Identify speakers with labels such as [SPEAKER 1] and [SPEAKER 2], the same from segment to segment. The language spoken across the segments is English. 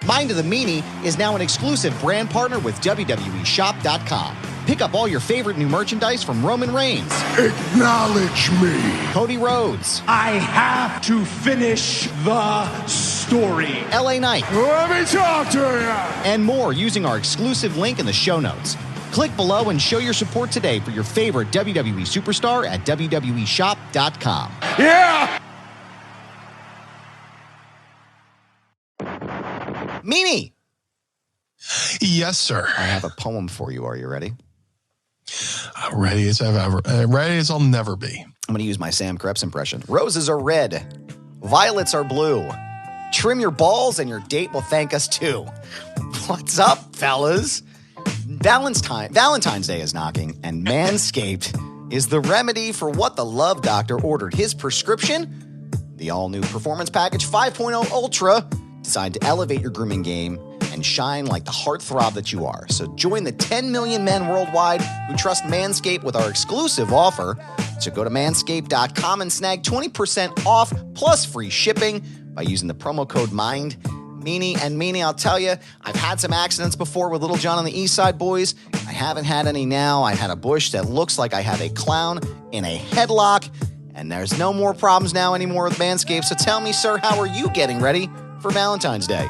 [SPEAKER 1] Mind of the Meanie is now an exclusive brand partner with WWEshop.com. Pick up all your favorite new merchandise from Roman Reigns.
[SPEAKER 2] Acknowledge me.
[SPEAKER 1] Cody Rhodes.
[SPEAKER 3] I have to finish the story.
[SPEAKER 1] LA Knight.
[SPEAKER 2] Let me talk to you.
[SPEAKER 1] And more using our exclusive link in the show notes. Click below and show your support today for your favorite WWE superstar at WWEshop.com.
[SPEAKER 2] Yeah!
[SPEAKER 1] Meanie!
[SPEAKER 4] Yes, sir.
[SPEAKER 1] I have a poem for you. Are you ready?
[SPEAKER 4] Ready as I've ever, ready as I'll never be.
[SPEAKER 1] I'm going to use my Sam Kreps impression. Roses are red. Violets are blue. Trim your balls and your date will thank us too. What's up, fellas? Valentine's Day is knocking, and Manscaped is the remedy for what the love doctor ordered. His prescription? The all-new Performance Package 5.0 Ultra, designed to elevate your grooming game and shine like the heartthrob that you are. So join the 10 million men worldwide who trust Manscaped with our exclusive offer. So go to manscaped.com and snag 20% off plus free shipping by using the promo code MIND. Meanie, I'll tell you, I've had some accidents before with Little John on the East Side boys. I haven't had any now. I had a bush that looks like I have a clown in a headlock, and there's no more problems now anymore with Manscaped. So tell me, sir, how are you getting ready for Valentine's Day?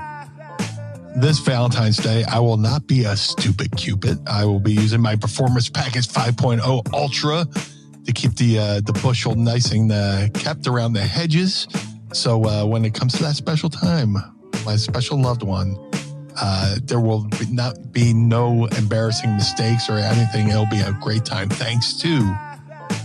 [SPEAKER 4] This Valentine's Day, I will not be a stupid Cupid. I will be using my Performance Package 5.0 Ultra to keep the bushel nice and kept around the hedges. So when it comes to that special time, my special loved one, there will not be no embarrassing mistakes or anything. It'll be a great time thanks to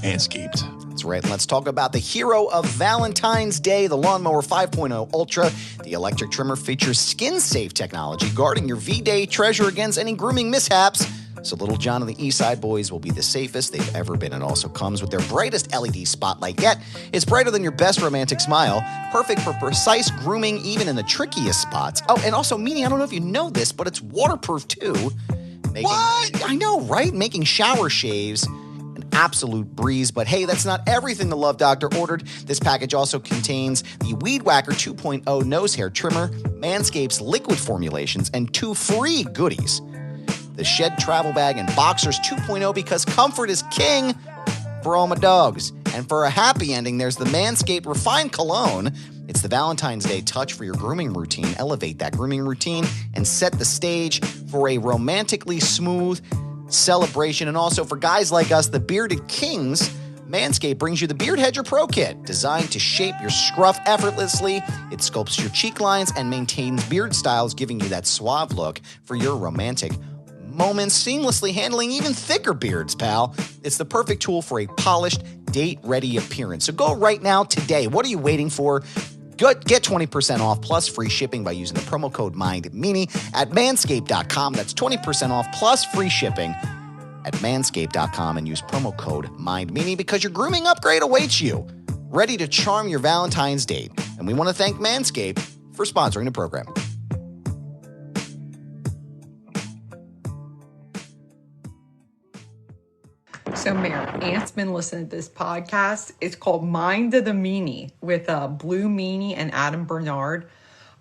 [SPEAKER 4] Manscaped.
[SPEAKER 1] That's right. Let's talk about the hero of Valentine's Day, the Lawnmower 5.0 Ultra. The electric trimmer features skin-safe technology, guarding your V-Day treasure against any grooming mishaps. So Little John and the East Side boys will be the safest they've ever been. It also comes with their brightest LED spotlight yet. It's brighter than your best romantic smile, perfect for precise grooming even in the trickiest spots. Oh, and also, Meanie, I don't know if you know this, but it's waterproof too.
[SPEAKER 4] What?
[SPEAKER 1] I know, right? Making shower shaves an absolute breeze. But hey, that's not everything the Love Doctor ordered. This package also contains the Weed Whacker 2.0 nose hair trimmer, Manscaped's liquid formulations, and 2 free goodies. The Shed Travel Bag and Boxers 2.0, because comfort is king for all my dogs. And for a happy ending, there's the Manscaped Refined Cologne. It's the Valentine's Day touch for your grooming routine. Elevate that grooming routine and set the stage for a romantically smooth celebration. And also for guys like us, the Bearded Kings, Manscaped brings you the Beard Hedger Pro Kit, designed to shape your scruff effortlessly. It sculpts your cheek lines and maintains beard styles, giving you that suave look for your romantic moments, seamlessly handling even thicker beards, pal. It's the perfect tool for a polished, date-ready appearance. So go right now today. What are you waiting for? Get 20% off plus free shipping by using the promo code MINDMeanie at manscaped.com. That's 20% off plus free shipping at manscaped.com and use promo code MINDMeanie because your grooming upgrade awaits you. Ready to charm your Valentine's date. And we want to thank Manscaped for sponsoring the program.
[SPEAKER 5] So, Mayor, Aunt's been listening to this podcast. It's called Mind of the Meanie with Blue Meanie and Adam Barnard.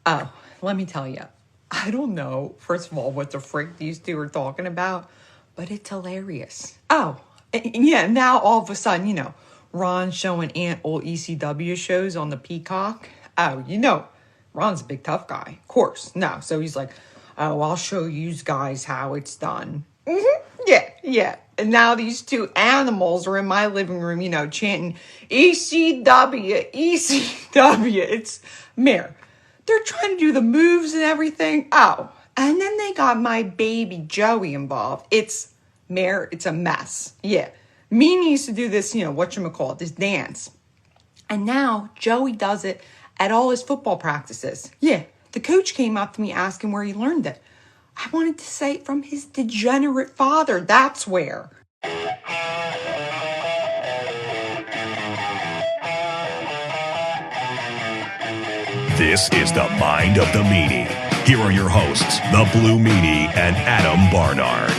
[SPEAKER 5] Oh, let me tell you, I don't know, first of all, what the frick these two are talking about, but it's hilarious. Oh, yeah, now all of a sudden, you know, Ron's showing Aunt old ECW shows on the Peacock. Oh, you know, Ron's a big tough guy, of course. No, so he's like, oh, I'll show you guys how it's done. Yeah. And now these two animals are in my living room, you know, chanting, ECW. It's Mayor. They're trying to do the moves and everything. Oh, and then they got my baby Joey involved. It's a mess. Yeah. Meanie used to do this, you know, whatchamacallit, this dance. And now Joey does it at all his football practices. Yeah. The coach came up to me asking where he learned it. I wanted to say from his degenerate father. That's where.
[SPEAKER 6] This is the Mind of the Meanie. Here are your hosts, the Blue Meanie and Adam Barnard.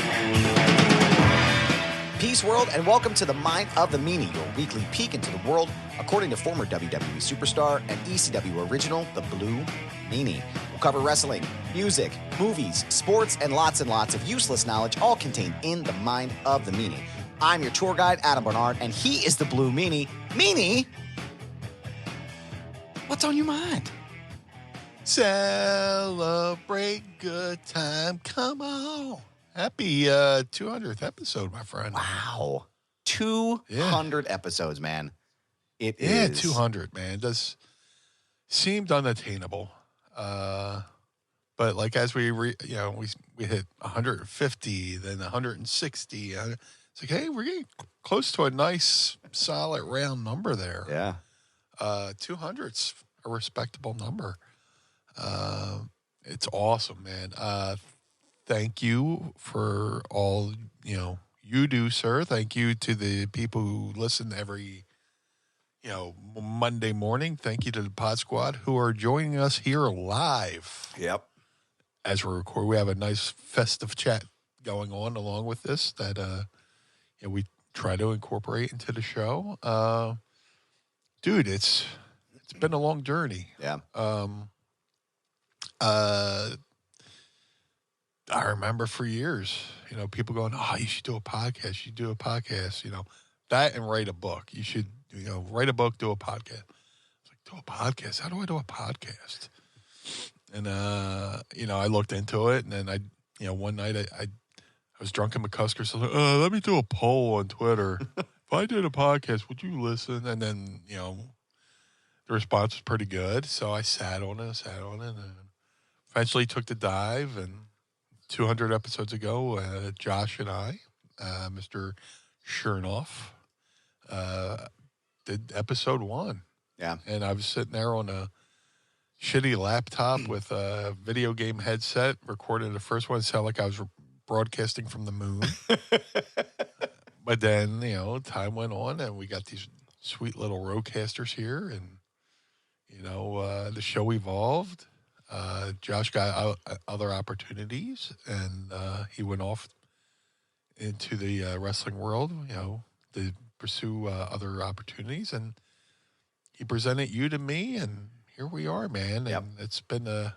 [SPEAKER 1] Peace, world, and welcome to the Mind of the Meanie, your weekly peek into the world, according to former WWE superstar and ECW original, the Blue Meanie. We'll cover wrestling, music, movies, sports, and lots of useless knowledge, all contained in the Mind of the Meanie. I'm your tour guide, Adam Barnard, and he is the Blue Meanie. Meanie, what's on your mind?
[SPEAKER 4] Celebrate good time. Come on. Happy 200th episode, my friend.
[SPEAKER 1] Wow. 200 episodes, man. It is.
[SPEAKER 4] Yeah, 200, man. It does seemed unattainable. But like as we hit 150, then 160. It's like, hey, we're getting close to a nice, solid, round number there.
[SPEAKER 1] Yeah.
[SPEAKER 4] 200's a respectable number. It's awesome, man. Thank you for all, you do, sir. Thank you to the people who listen every, Monday morning. Thank you to the Pod Squad who are joining us here live.
[SPEAKER 1] Yep.
[SPEAKER 4] As we record, we have a nice festive chat going on along with this that, we try to incorporate into the show. Dude, it's been a long journey.
[SPEAKER 1] Yeah.
[SPEAKER 4] I remember for years, people going, "Oh, you should do a podcast. You should do a podcast." That and write a book. You should, write a book, do a podcast. It's like, do a podcast? How do I do a podcast? And I looked into it, and then one night I was drunk in McCusker, so let me do a poll on Twitter. If I did a podcast, would you listen? And then the response was pretty good, so I sat on it, and eventually took the dive. And 200 episodes ago, Josh and I, Mr. Renoff, did episode 1.
[SPEAKER 1] Yeah.
[SPEAKER 4] And I was sitting there on a shitty laptop with a video game headset, recording the first one. It sounded like I was broadcasting from the moon. But then, time went on, and we got these sweet little roadcasters here, and, the show evolved. Josh got other opportunities, and he went off into the wrestling world, to pursue other opportunies, and he presented you to me, and here we are, man.
[SPEAKER 1] Yep.
[SPEAKER 4] And it's been a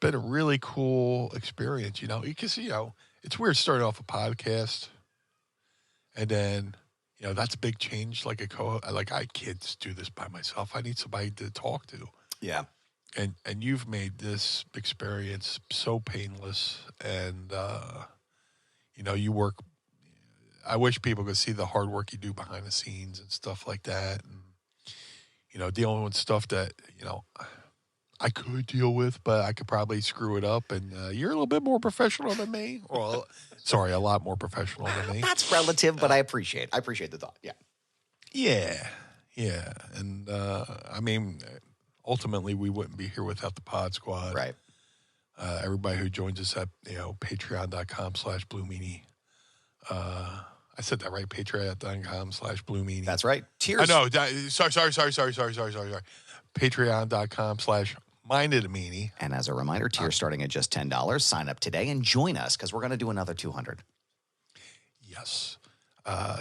[SPEAKER 4] really cool experience, because it's weird starting off a podcast, and then that's a big change. Like I can't do this by myself. I need somebody to talk to.
[SPEAKER 1] Yeah.
[SPEAKER 4] And you've made this experience so painless, and you work. I wish people could see the hard work you do behind the scenes and stuff like that, and dealing with stuff that I could deal with, but I could probably screw it up. And you're a little bit more professional than me. Well, sorry, a lot more professional than me.
[SPEAKER 1] That's relative, but I appreciate the thought. Yeah.
[SPEAKER 4] Yeah, and ultimately, we wouldn't be here without the Pod Squad.
[SPEAKER 1] Right.
[SPEAKER 4] Everybody who joins us at, patreon.com/Blue Meanie. I said that right, patreon.com/Blue Meanie.
[SPEAKER 1] That's right. Tears.
[SPEAKER 4] No, sorry. Patreon.com/Mind of the Meanie.
[SPEAKER 1] And as a reminder, tiers starting at just $10. Sign up today and join us, because we're going to do another 200.
[SPEAKER 4] Yes.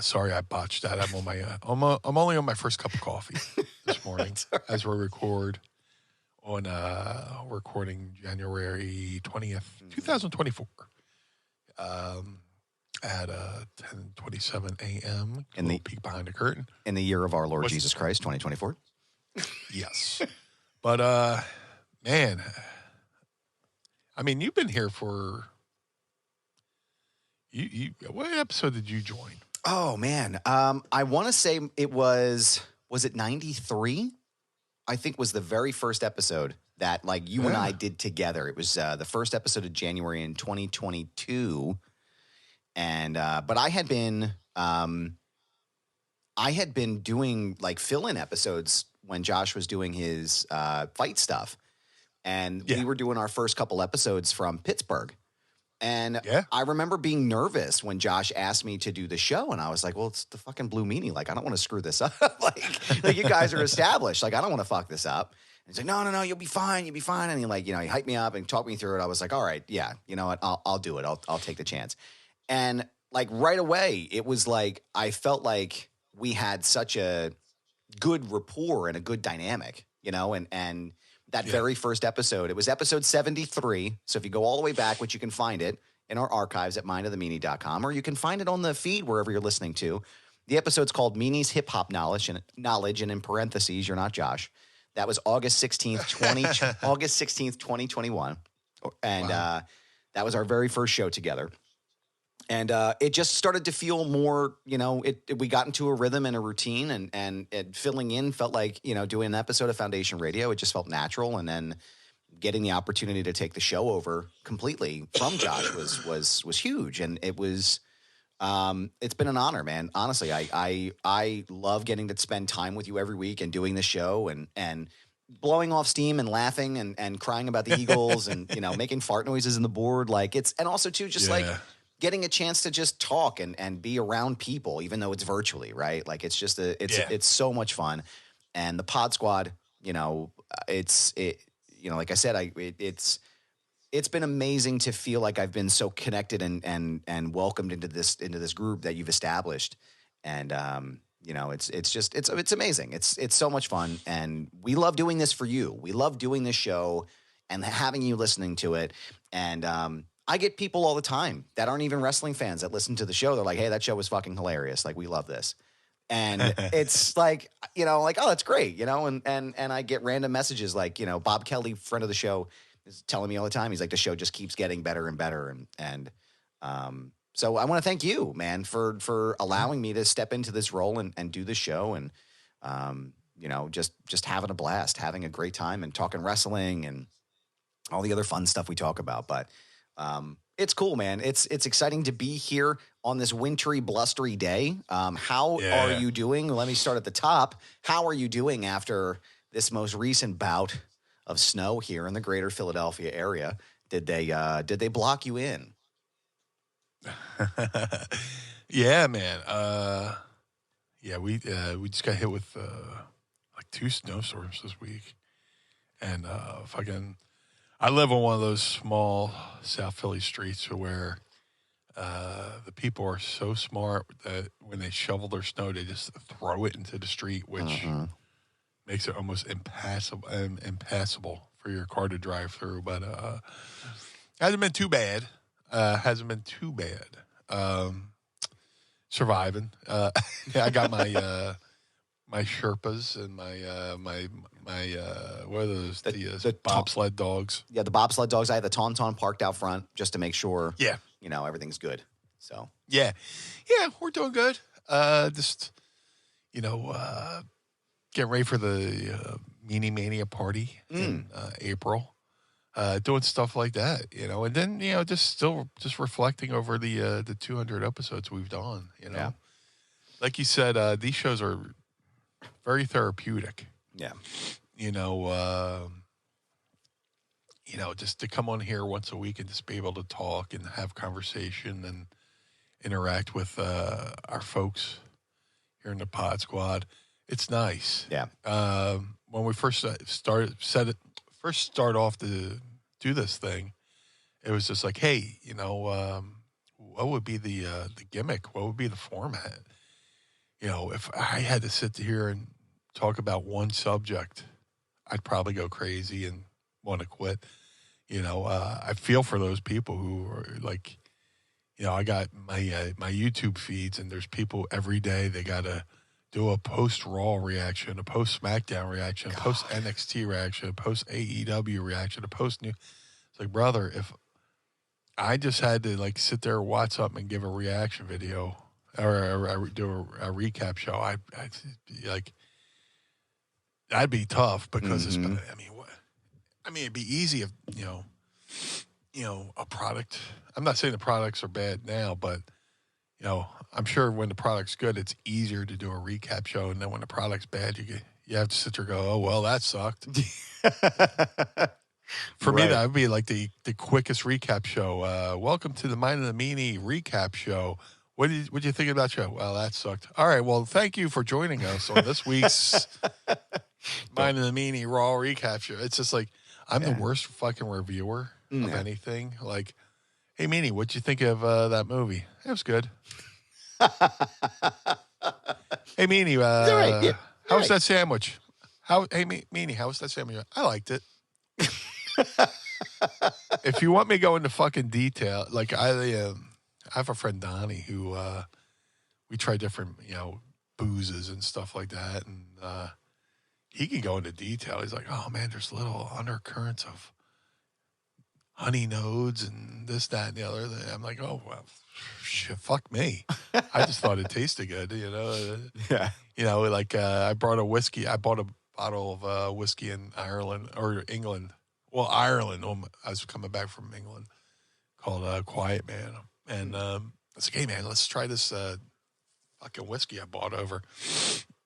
[SPEAKER 4] Sorry, I botched that. I'm on my. I'm only on my first cup of coffee this morning as we record on recording January 20th, 2024. At 10:27 a.m. In the peek behind the curtain
[SPEAKER 1] in the year of our Lord Jesus Christ, 2024.
[SPEAKER 4] Yes, but man, you've been here for you. What episode did you join?
[SPEAKER 1] Oh man, I want to say it was it 93? I think was the very first episode that you and I did together. It was the first episode of January in 2022. And but I had been doing fill-in episodes when Josh was doing his fight stuff, and we were doing our first couple episodes from Pittsburgh. And I remember being nervous when Josh asked me to do the show, and I was like, "Well, it's the fucking Blue Meanie. I don't want to screw this up. like you guys are established. I don't want to fuck this up." And he's like, "No, you'll be fine. You'll be fine." And he he hyped me up and talked me through it. I was like, "All right, yeah, you know what? I'll do it. I'll take the chance." And right away, it was I felt like we had such a good rapport and a good dynamic, and that very first episode. It was episode 73. So if you go all the way back, which you can find it in our archives at mindofthemeanie.com, or you can find it on the feed wherever you're listening to. The episode's called Meanie's Hip Hop Knowledge, and in parentheses, you're not Josh. That was August 16th, 2021. And that was our very first show together. And it just started to feel more, we got into a rhythm and a routine, and it filling in felt like, doing an episode of Foundation Radio. It just felt natural. And then getting the opportunity to take the show over completely from Josh was huge. And it was, it's been an honor, man. Honestly, I love getting to spend time with you every week and doing the show and blowing off steam and laughing and crying about the Eagles and, making fart noises in the board. And also too, just like getting a chance to just talk and be around people, even though it's virtually, right? Like it's just it's so much fun. And the Pod Squad, like I said, it's been amazing to feel like I've been so connected and welcomed into this group that you've established. And, it's amazing. It's so much fun. And we love doing this for you. We love doing this show and having you listening to it. And, I get people all the time that aren't even wrestling fans that listen to the show. They're like, hey, that show was fucking hilarious. Like, we love this. And it's like, oh, that's great. And I get random messages like, Bob Kelly, friend of the show, is telling me all the time. He's like, the show just keeps getting better and better. So I want to thank you, man, for allowing me to step into this role and do the show. And, just having a blast, having a great time and talking wrestling and all the other fun stuff we talk about. But, it's cool, man. It's exciting to be here on this wintry, blustery day. How are you doing? Let me start at the top. How are you doing after this most recent bout of snow here in the greater Philadelphia area? Did they block you in?
[SPEAKER 4] Yeah, man. We just got hit with like 2 snowstorms this week, and I live on one of those small South Philly streets where the people are so smart that when they shovel their snow, they just throw it into the street, which makes it almost impassable for your car to drive through. But hasn't been too bad. Surviving. I got my my Sherpas and my what are those? The bobsled dogs.
[SPEAKER 1] Yeah, the bobsled dogs. I had the Tauntaun parked out front just to make sure.
[SPEAKER 4] Yeah,
[SPEAKER 1] everything's good. So
[SPEAKER 4] yeah, we're doing good. Just getting ready for the Meanie Mania party in April. Doing stuff like that, and then just reflecting over the 200 episodes we've done. Like you said, these shows are very therapeutic.
[SPEAKER 1] Yeah.
[SPEAKER 4] Just to come on here once a week and just be able to talk and have conversation and interact with our folks here in the Pod Squad. It's nice.
[SPEAKER 1] Yeah.
[SPEAKER 4] When we first start off to do this thing, it was just like, hey, what would be the gimmick? What would be the format? If I had to sit here and talk about one subject, I'd probably go crazy and want to quit. I feel for those people who are like, I got my YouTube feeds, and there's people every day, they got to do a post-Raw reaction, a post-SmackDown reaction, a post-NXT reaction, a post-AEW reaction, a post-New. It's like, brother, if I just had to like sit there, watch something and give a reaction video or do a recap show, I'd be like, that'd be tough because it's. It'd be easy if a product. I'm not saying the products are bad now, but I'm sure when the product's good, it's easier to do a recap show, and then when the product's bad, you have to sit there and go, oh well, that sucked. For me, that would be like the quickest recap show. Welcome to the Mind of the Meanie recap show. What did you think about the show? Well, that sucked. All right, well, thank you for joining us on this week's Mind of the Meanie Raw recap show. It's just like, I'm the worst fucking reviewer of anything. Like, hey, Meanie, what'd you think of that movie? It was good. Hey, Meanie, how was that sandwich? Meanie, how was that sandwich? I liked it. If you want me to go into fucking detail, like I have a friend Donnie who we try different boozes and stuff like that, and he can go into detail. He's like, oh man, there's little undercurrents of honey nodes and this, that, and the other. I'm like, oh well, shit, fuck me. I just thought it tasted good,
[SPEAKER 1] Yeah.
[SPEAKER 4] Like I brought a whiskey. I bought a bottle of whiskey in Ireland or England. Well, Ireland. I was coming back from England, called Quiet Man, and I was like, hey man, let's try this fucking whiskey I bought over.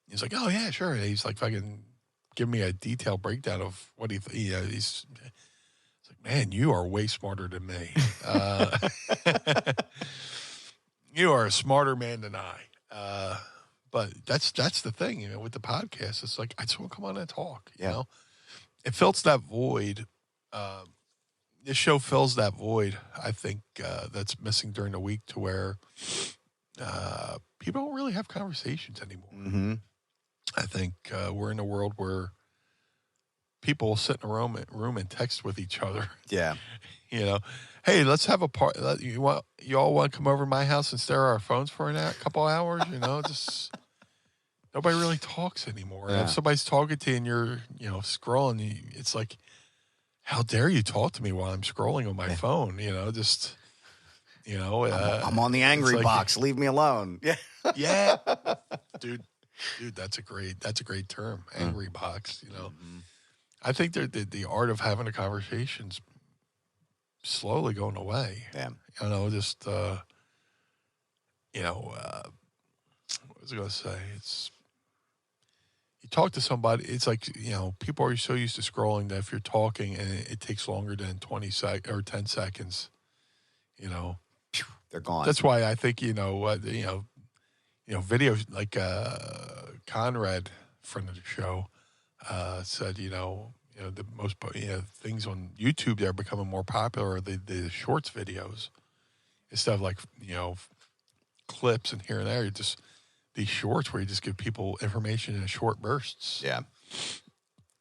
[SPEAKER 4] He's like, oh yeah, sure. And he's like fucking giving me a detailed breakdown of what he's like, man, you are way smarter than me. You are a smarter man than I. But that's the thing, with the podcast. It's like, I just want to come on and talk, you know? It fills that void. This show fills that void, I think, that's missing during the week, to where people don't really have conversations anymore.
[SPEAKER 1] Mm-hmm.
[SPEAKER 4] I think we're in a world where people sit in a room and text with each other.
[SPEAKER 1] Yeah.
[SPEAKER 4] Hey, let's have a party. You all want to come over to my house and stare at our phones for a couple hours? Just nobody really talks anymore.
[SPEAKER 1] Yeah.
[SPEAKER 4] And if somebody's talking to you and you're, scrolling, it's like, how dare you talk to me while I'm scrolling on my phone?
[SPEAKER 1] I'm on the angry box. Leave me alone. Yeah.
[SPEAKER 4] Yeah. Dude, that's a great term. Angry box,
[SPEAKER 1] Mm-hmm.
[SPEAKER 4] I think the art of having a conversation's slowly going away.
[SPEAKER 1] Yeah.
[SPEAKER 4] Just what was I going to say? It's, you talk to somebody, it's like, people are so used to scrolling that if you're talking and it takes longer than 10 seconds,
[SPEAKER 1] they're gone.
[SPEAKER 4] That's why I think, videos like Conrad, friend of the show, said, the most things on YouTube that are becoming more popular are the shorts videos instead of like, clips and here and there. Just these shorts where you just give people information in short bursts.
[SPEAKER 1] Yeah.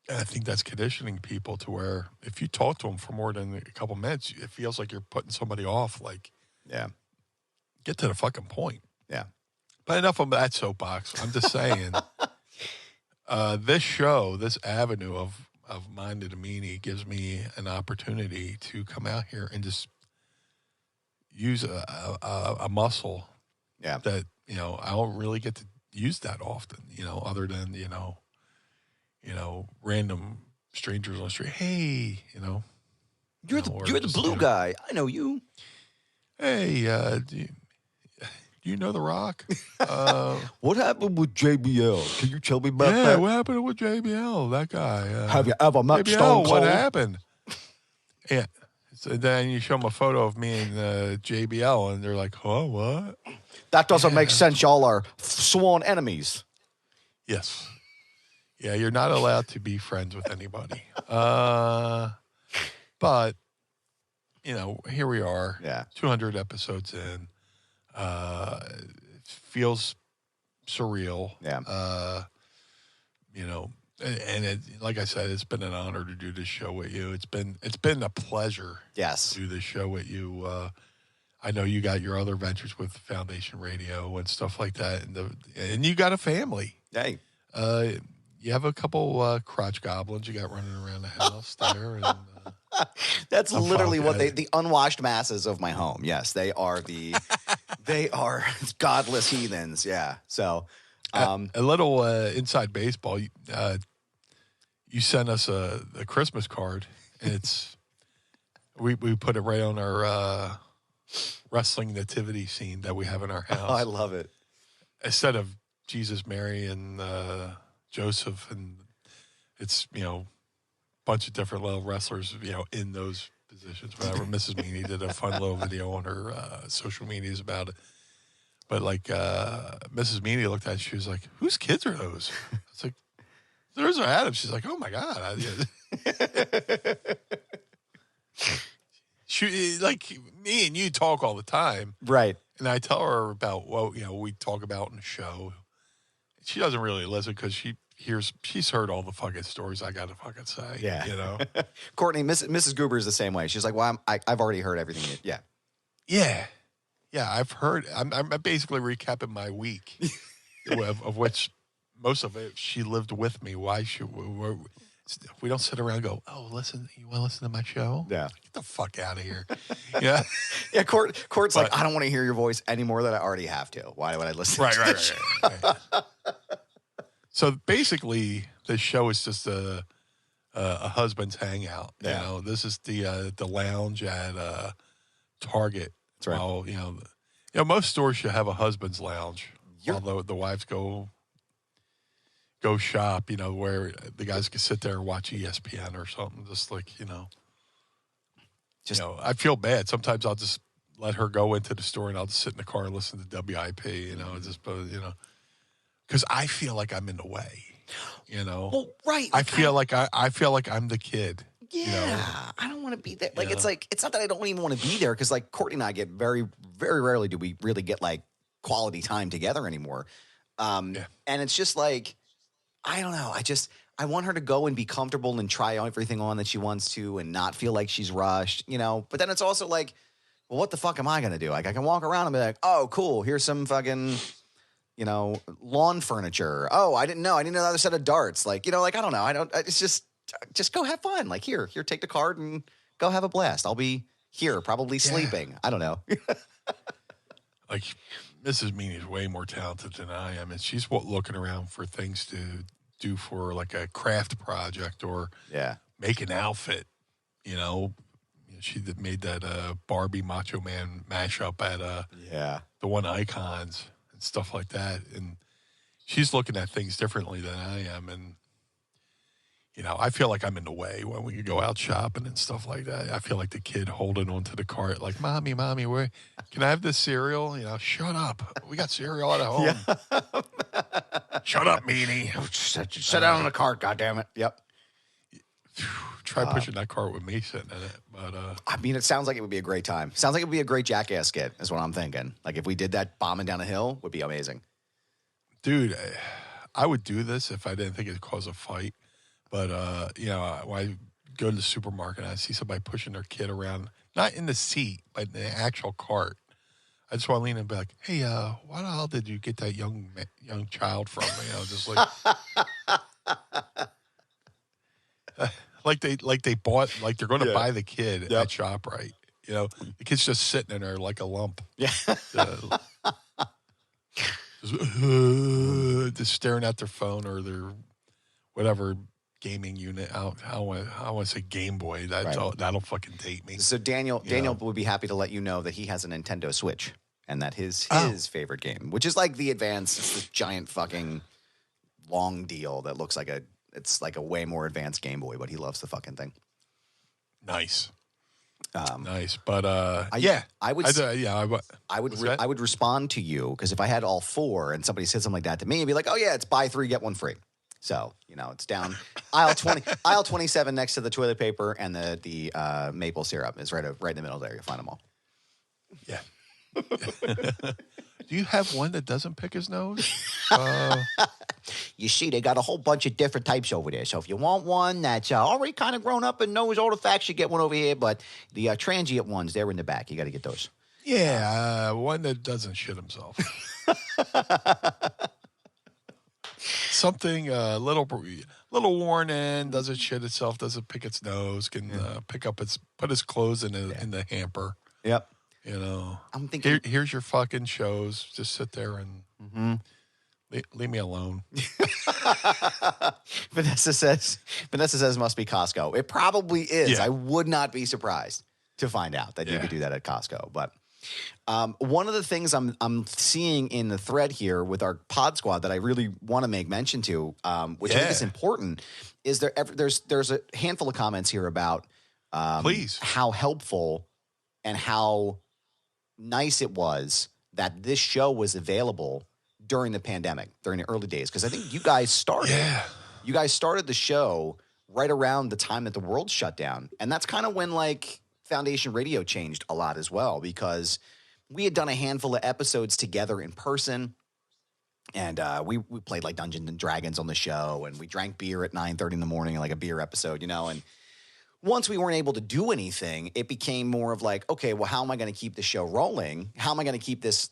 [SPEAKER 4] And I think that's conditioning people to where if you talk to them for more than a couple minutes, it feels like you're putting somebody off. Like,
[SPEAKER 1] yeah,
[SPEAKER 4] get to the fucking point.
[SPEAKER 1] Yeah.
[SPEAKER 4] But enough of that soapbox. I'm just saying, this show, this avenue of Mind of the Meanie gives me an opportunity to come out here and just use a muscle that, I don't really get to use that often, other than, random strangers on the street. Hey,
[SPEAKER 1] you're the blue guy. I know you.
[SPEAKER 4] Hey, do you know The Rock?
[SPEAKER 1] What happened with JBL? Can you tell me about that?
[SPEAKER 4] Yeah, what happened with JBL? That guy.
[SPEAKER 1] Have you ever met
[SPEAKER 4] JBL,
[SPEAKER 1] Stone Cold?
[SPEAKER 4] what happened? Yeah. So then you show them a photo of me and JBL, and they're like, "Oh, what?"
[SPEAKER 1] That doesn't make sense. Y'all are sworn enemies.
[SPEAKER 4] Yes. Yeah, you're not allowed to be friends with anybody. But here we are.
[SPEAKER 1] Yeah.
[SPEAKER 4] 200 episodes in. It feels surreal.
[SPEAKER 1] Yeah.
[SPEAKER 4] And it, like I said, it's been an honor to do this show with you. It's been a pleasure.
[SPEAKER 1] Yes.
[SPEAKER 4] To do this show with you. I know you got your other ventures with Foundation Radio and stuff like that, and you got a family.
[SPEAKER 1] Hey.
[SPEAKER 4] You have a couple crotch goblins you got running around the house there. And,
[SPEAKER 1] that's literally what the unwashed masses of my home. Yes, they are they are godless heathens. Yeah. So
[SPEAKER 4] a little inside baseball. You sent us a Christmas card, and it's we put it right on our wrestling nativity scene that we have in our house.
[SPEAKER 1] Oh, I love it.
[SPEAKER 4] Instead of Jesus, Mary, and Joseph, and it's bunch of different little wrestlers in those positions. Whatever. Mrs. Meanie did a fun little video on her social medias about it. But like Mrs. Meanie looked at it, she was like, "Whose kids are those?" It's like, "Those are Adam." She's like, "Oh my god." She, like me and you talk all the time,
[SPEAKER 1] right?
[SPEAKER 4] And I tell her about what we talk about in the show. She doesn't really listen because she she's heard all the fucking stories I got to fucking say.
[SPEAKER 1] Yeah.
[SPEAKER 4] You know?
[SPEAKER 1] Courtney, Mrs. Goober is the same way. She's like, well, I've already heard everything. Yeah.
[SPEAKER 4] Yeah. Yeah, I've heard. I'm basically recapping my week, of which most of it she lived with me. Why should we don't sit around and go, oh, listen, you want to listen to my show?
[SPEAKER 1] Yeah.
[SPEAKER 4] Get the fuck out of here. Yeah.
[SPEAKER 1] Yeah, Court's like, I don't want to hear your voice any more than I already have to. Why would I listen to this?
[SPEAKER 4] Right. So basically, this show is just a husband's hangout.
[SPEAKER 1] Yeah.
[SPEAKER 4] You know, this is the lounge at Target.
[SPEAKER 1] That's right.
[SPEAKER 4] While, you know, most stores should have a husband's lounge. Although the wives go shop, you know, where the guys can sit there and watch ESPN or something. Just like, you know, I feel bad. Sometimes I'll just let her go into the store and I'll just sit in the car and listen to WIP, you know, because I feel like I'm in the way, you know.
[SPEAKER 1] Well, right.
[SPEAKER 4] I feel like I'm the kid.
[SPEAKER 1] Yeah,
[SPEAKER 4] you know?
[SPEAKER 1] I don't want to be there. Like, it's not that I don't even want to be there because, like, Courtney and I get very, very rarely do we really get, like, quality time together anymore. And it's just like, I don't know. I want her to go and be comfortable and try everything on that she wants to and not feel like she's rushed, you know. But then it's also like, well, what the fuck am I going to do? Like, I can walk around and be like, oh, cool, here's some fucking, you know, lawn furniture. Oh, I didn't know. I didn't know another set of darts. Like, you know, like, I don't know. It's just go have fun. Like, here, take the card and go have a blast. I'll be here, probably sleeping. I don't know.
[SPEAKER 4] Like, Mrs. Meanie is way more talented than I am, and she's looking around for things to do for like a craft project or make an outfit. You know, she made that Barbie Macho Man mashup at the One Icons and stuff like that, and she's looking at things differently than I am, and you know, I feel like I'm in the way when we go out shopping and stuff like that. I feel like the kid holding onto the cart, like, Mommy, where can I have this cereal? You know, shut up. We got cereal at home. Yeah. Shut up, Meanie.
[SPEAKER 1] Sit down on the cart, goddammit. Yep.
[SPEAKER 4] Try pushing that cart with me sitting in it. But
[SPEAKER 1] I mean, it sounds like it would be a great time. Sounds like it would be a great Jackass skit, is what I'm thinking. Like, if we did that bombing down a hill, would be amazing.
[SPEAKER 4] Dude, I would do this if I didn't think it'd cause a fight. But, you know, when I go to the supermarket and I see somebody pushing their kid around, not in the seat, but in the actual cart, I just want to lean in and be like, hey, why the hell did you get that young child from? You know, just like, they bought, like they're going to buy the kid at ShopRite. You know, the kid's just sitting in there like a lump. Yeah. Just staring at their phone or their whatever gaming unit. I want to say Game Boy. That'll fucking date me.
[SPEAKER 1] So Daniel would be happy to let you know that he has a Nintendo Switch and that his favorite game, which is like the Advance, it's this giant fucking long deal that looks like it's like a way more advanced Game Boy, but he loves the fucking thing.
[SPEAKER 4] Nice. Nice, but I
[SPEAKER 1] would respond to you because if I had all four and somebody said something like that to me, I'd be like, oh yeah, it's buy 3 get 1 free. So you know, it's down aisle 27 next to the toilet paper and the maple syrup is right in the middle there. You'll find them all.
[SPEAKER 4] Yeah. Do you have one that doesn't pick his nose?
[SPEAKER 1] You see, they got a whole bunch of different types over there. So if you want one that's already kind of grown up and knows all the facts, you get one over here. But the transient ones, they're in the back. You got to get those.
[SPEAKER 4] Yeah, one that doesn't shit himself. Something little worn in, doesn't shit itself, doesn't pick its nose, can put his clothes in the hamper. Yep. You know, I'm thinking. Here's your fucking shows. Just sit there and leave me alone.
[SPEAKER 1] Vanessa says must be Costco. It probably is. Yeah. I would not be surprised to find out that you could do that at Costco. But one of the things I'm seeing in the thread here with our pod squad that I really want to make mention to, which I think is important, is there's a handful of comments here about how helpful and how nice it was that this show was available during the pandemic, during the early days. Because I think you guys started the show right around the time that the world shut down. And that's kind of when like Foundation Radio changed a lot as well, because we had done a handful of episodes together in person. And we played like Dungeons and Dragons on the show, and we drank beer at 9:30 in the morning, like a beer episode, and once we weren't able to do anything, it became more of like, okay, well, how am I going to keep the show rolling? How am I going to keep this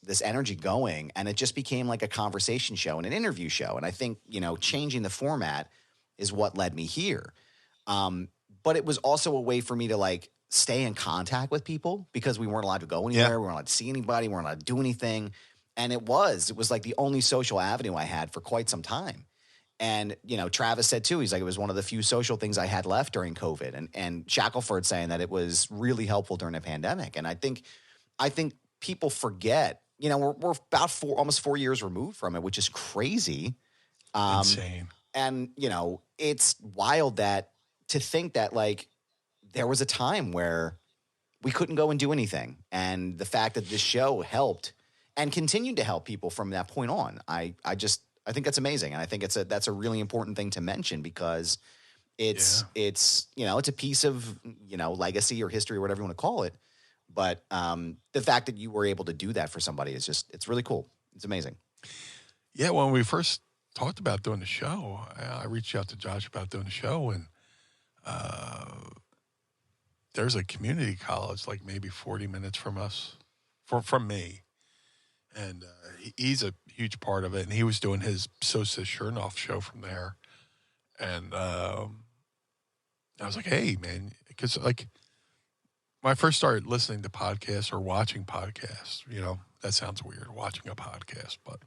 [SPEAKER 1] this energy going? And it just became like a conversation show and an interview show. And I think, changing the format is what led me here. But it was also a way for me to like stay in contact with people because we weren't allowed to go anywhere. We weren't allowed to see anybody. We weren't allowed to do anything. And it was like the only social avenue I had for quite some time. And, Travis said too, he's like, it was one of the few social things I had left during COVID. And Shackelford saying that it was really helpful during the pandemic. And I think people forget, we're about almost 4 years removed from it, which is crazy.
[SPEAKER 4] Insane.
[SPEAKER 1] And, it's wild to think that like there was a time where we couldn't go and do anything. And the fact that this show helped and continued to help people from that point on, I think that's amazing. And I think that's a really important thing to mention because it's a piece of, legacy or history or whatever you want to call it. But the fact that you were able to do that for somebody is it's really cool. It's amazing.
[SPEAKER 4] Yeah. When we first talked about doing the show, I reached out to Josh about doing the show, and there's a community college like maybe 40 minutes from us, from me. And he's a huge part of it. And he was doing his So Says Renoff show from there. And I was like, hey, man, because like when I first started listening to podcasts or watching podcasts, that sounds weird, watching a podcast. But,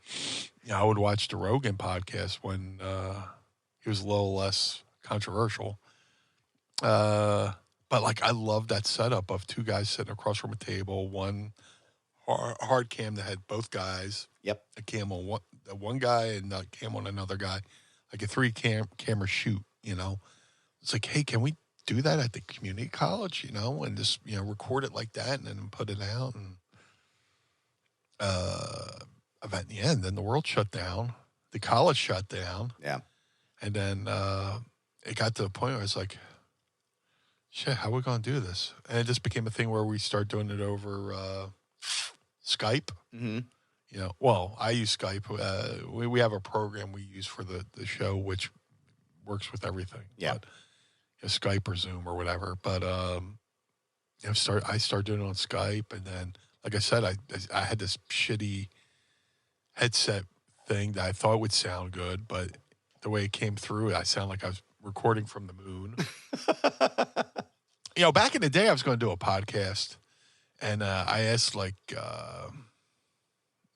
[SPEAKER 4] I would watch the Rogan podcast when he was a little less controversial. But like I love that setup of two guys sitting across from a table, one hard cam that had both guys.
[SPEAKER 1] Yep.
[SPEAKER 4] A cam on one guy and a cam on another guy, like a camera shoot. It's like, hey, can we do that at the community college? And just record it like that and then put it out. And in the end, then the world shut down, the college shut down.
[SPEAKER 1] Yeah. And
[SPEAKER 4] then it got to the point where it's like, shit, how are we going to do this? And it just became a thing where we start doing it over Skype.
[SPEAKER 1] Mm-hmm.
[SPEAKER 4] Well, I use Skype. We have a program we use for the show, which works with everything.
[SPEAKER 1] Yeah.
[SPEAKER 4] But, Skype or Zoom or whatever. But I started doing it on Skype, and then, like I said, I had this shitty headset thing that I thought would sound good, but the way it came through, I sound like I was recording from the moon. Back in the day, I was going to do a podcast, and I asked, like,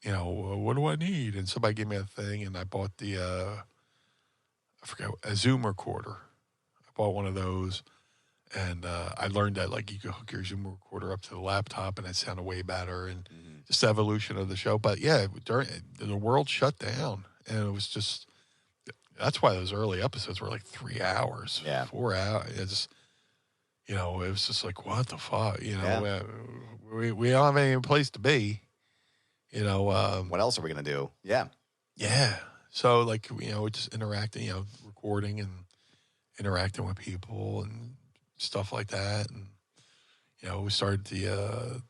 [SPEAKER 4] what do I need? And somebody gave me a thing, and I bought a Zoom recorder. I bought one of those, and I learned that, like, you could hook your Zoom recorder up to the laptop, and it sounded way better, and just the evolution of the show. But, yeah, the world shut down, and it was just – that's why those early episodes were, like, 3 hours, 4 hours. It's it was just like, what the fuck? We don't have any place to be.
[SPEAKER 1] what else are we going to do? Yeah.
[SPEAKER 4] Yeah. So, like, just interacting, recording and interacting with people and stuff like that. And, we started the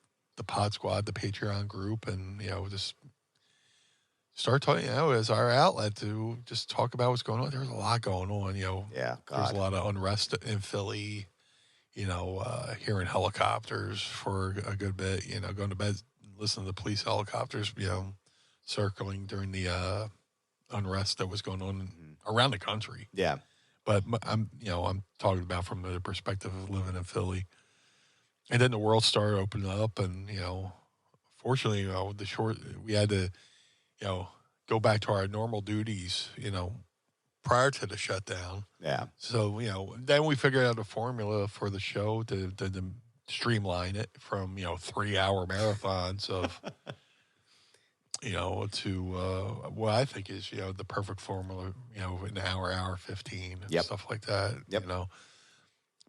[SPEAKER 4] Pod Squad, the Patreon group, and, just start talking, as our outlet to just talk about what's going on. There's a lot going on,
[SPEAKER 1] Yeah, God.
[SPEAKER 4] There's a lot of unrest in Philly, hearing helicopters for a good bit, going to bed, listening to the police helicopters, circling during the unrest that was going on around the country.
[SPEAKER 1] Yeah.
[SPEAKER 4] But I'm talking about from the perspective of living in Philly. And then the world started opening up, and, fortunately, we had to, go back to our normal duties, prior to the shutdown.
[SPEAKER 1] Yeah.
[SPEAKER 4] So, then we figured out a formula for the show to streamline it from, 3-hour marathons of, to what I think is, the perfect formula, an hour 15, and stuff like that,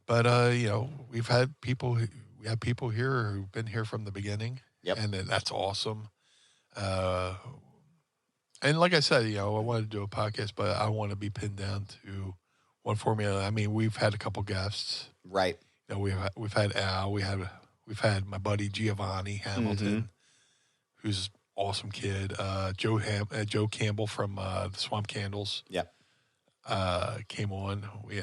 [SPEAKER 4] But, we've had people, we have people here who've been here from the beginning, and that's awesome. And like I said, I wanted to do a podcast, but I want to be pinned down to one formula. I mean, we've had a couple guests.
[SPEAKER 1] Right.
[SPEAKER 4] We've had Al. We've had my buddy Giovanni Hamilton, who's awesome kid. Joe Campbell from the Swamp Candles.
[SPEAKER 1] Yep.
[SPEAKER 4] Came on. We,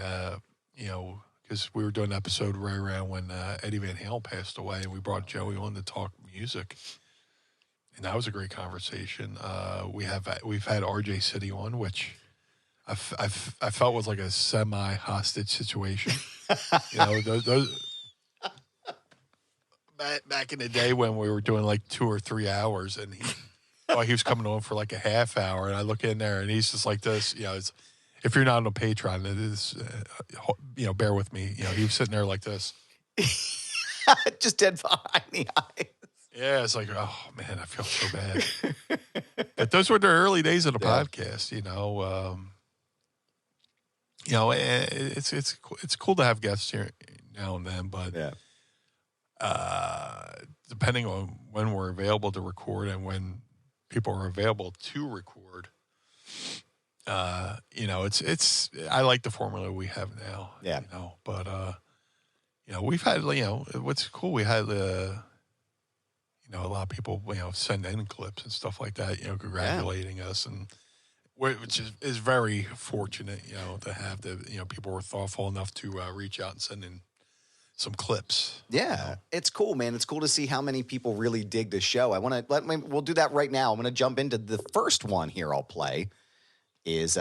[SPEAKER 4] because we were doing an episode right around when Eddie Van Halen passed away, and we brought Joey on to talk music, and that was a great conversation. We've had RJ City on, which I felt was like a semi-hostage situation. Those back in the day when we were doing like 2 or 3 hours, and he was coming on for like a half hour, and I look in there, and he's just like this, it's. If you're not on a Patreon, it is, bear with me. He was sitting there like this.
[SPEAKER 1] Just dead behind the eyes.
[SPEAKER 4] Yeah, it's like, oh, man, I feel so bad. But those were the early days of the podcast, It's cool to have guests here now and then, but depending on when we're available to record and when people are available to record, it's I like the formula we have now. Yeah. But we've had, what's cool, we had a lot of people, send in clips and stuff like that, congratulating us, and which is very fortunate, to have people were thoughtful enough to reach out and send in some clips.
[SPEAKER 1] Yeah, it's cool, man. It's cool to see how many people really dig the show. We'll do that right now. I'm going to jump into the first one here I'll play. Is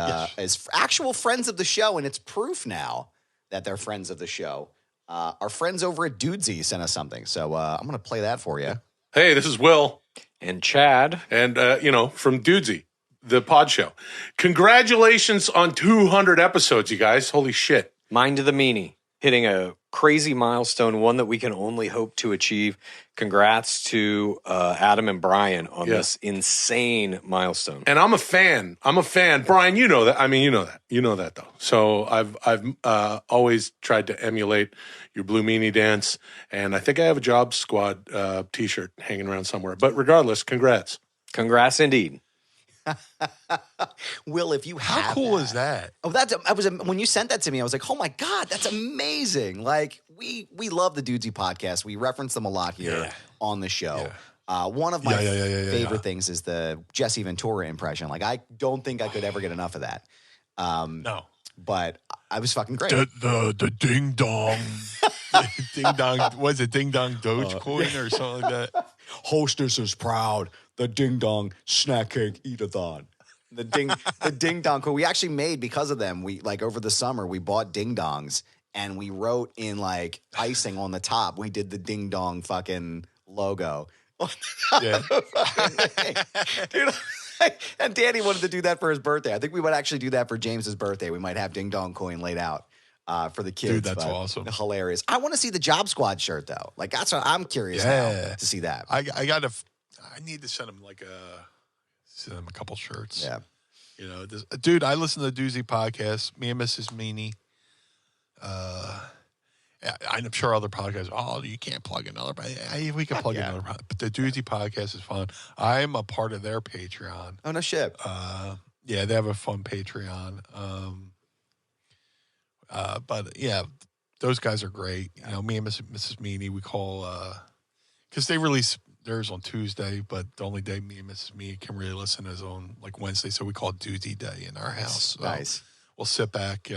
[SPEAKER 1] actual friends of the show, and it's proof now that they're friends of the show. Our friends over at Dudesy sent us something, so I'm going to play that for you.
[SPEAKER 7] Hey, this is Will. And Chad. And, from Dudesy, the pod show. Congratulations on 200 episodes, you guys. Holy shit.
[SPEAKER 8] Mind to the Meanie. Hitting a crazy milestone, one that we can only hope to achieve. Congrats to Adam and Brian on this insane milestone.
[SPEAKER 7] And I'm a fan. Brian, you know that. I mean, you know that though. So I've always tried to emulate your Blue Meanie dance, and I think I have a Job Squad T-shirt hanging around somewhere. But regardless, congrats.
[SPEAKER 8] Congrats indeed.
[SPEAKER 1] Will, if you have
[SPEAKER 4] how cool is that?
[SPEAKER 1] Oh, when you sent that to me, I was like, oh my God, that's amazing. Like, we love the Dudesy podcast. We reference them a lot here on the show. Yeah. One of my favorite things is the Jesse Ventura impression. Like, I don't think I could ever get enough of that.
[SPEAKER 4] No.
[SPEAKER 1] But I was fucking great.
[SPEAKER 4] The ding dong. Ding dong. Was it ding dong Dogecoin or something like that?
[SPEAKER 1] Hostess is proud. The ding dong snack cake eat-a-thon. The ding dong coin. We actually made, because of them, we over the summer we bought ding dongs and we wrote in icing on the top. We did the ding dong fucking logo. Yeah. Dude, and Danny wanted to do that for his birthday. I think we would actually do that for James's birthday. We might have ding dong coin laid out for the kids.
[SPEAKER 4] Dude, that's awesome.
[SPEAKER 1] Hilarious. I want to see the Job Squad shirt though. That's what I'm curious now to see that.
[SPEAKER 4] I need to send him a couple shirts.
[SPEAKER 1] Yeah.
[SPEAKER 4] Dude, I listen to the Dudesy podcast, me and Mrs. Meanie. I'm sure other podcasts, you can't plug another, but we can plug another. But the Dudesy podcast is fun. I'm a part of their Patreon.
[SPEAKER 1] Oh, no shit.
[SPEAKER 4] They have a fun Patreon. But yeah, those guys are great. Me and Mrs. Meanie, we call, because they release theirs on Tuesday, but the only day me and Mrs. Meanie can really listen is on Wednesday, so we call it Dudesy Day in our house. So
[SPEAKER 1] nice.
[SPEAKER 4] We'll sit back,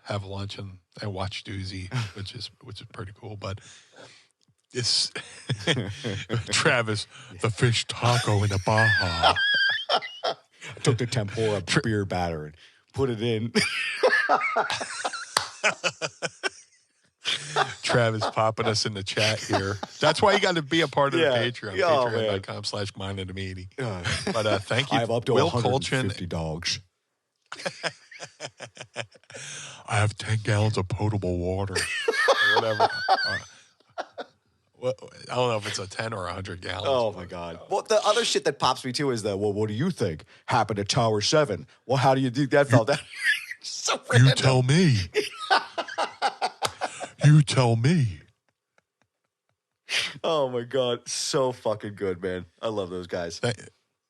[SPEAKER 4] have lunch, and watch Dudesy, which is pretty cool. But it's Travis, the fish taco in the Baja.
[SPEAKER 1] I took the tempura beer batter and put it in.
[SPEAKER 4] Travis popping us in the chat here. That's why you got to be a part of the Patreon. Patreon.com/Mind of the Meanie. But thank you.
[SPEAKER 2] I have up to
[SPEAKER 4] Will
[SPEAKER 2] 150 dogs.
[SPEAKER 4] I have 10 gallons of potable water. Or whatever. I don't know if it's a 10 or 100 gallons.
[SPEAKER 1] Oh, my God. Well, the other shit that pops me, too, is what do you think happened at Tower 7? Well, how do you think that felt? So random.
[SPEAKER 4] You tell me. You tell me.
[SPEAKER 1] Oh, my God. So fucking good, man. I love those guys.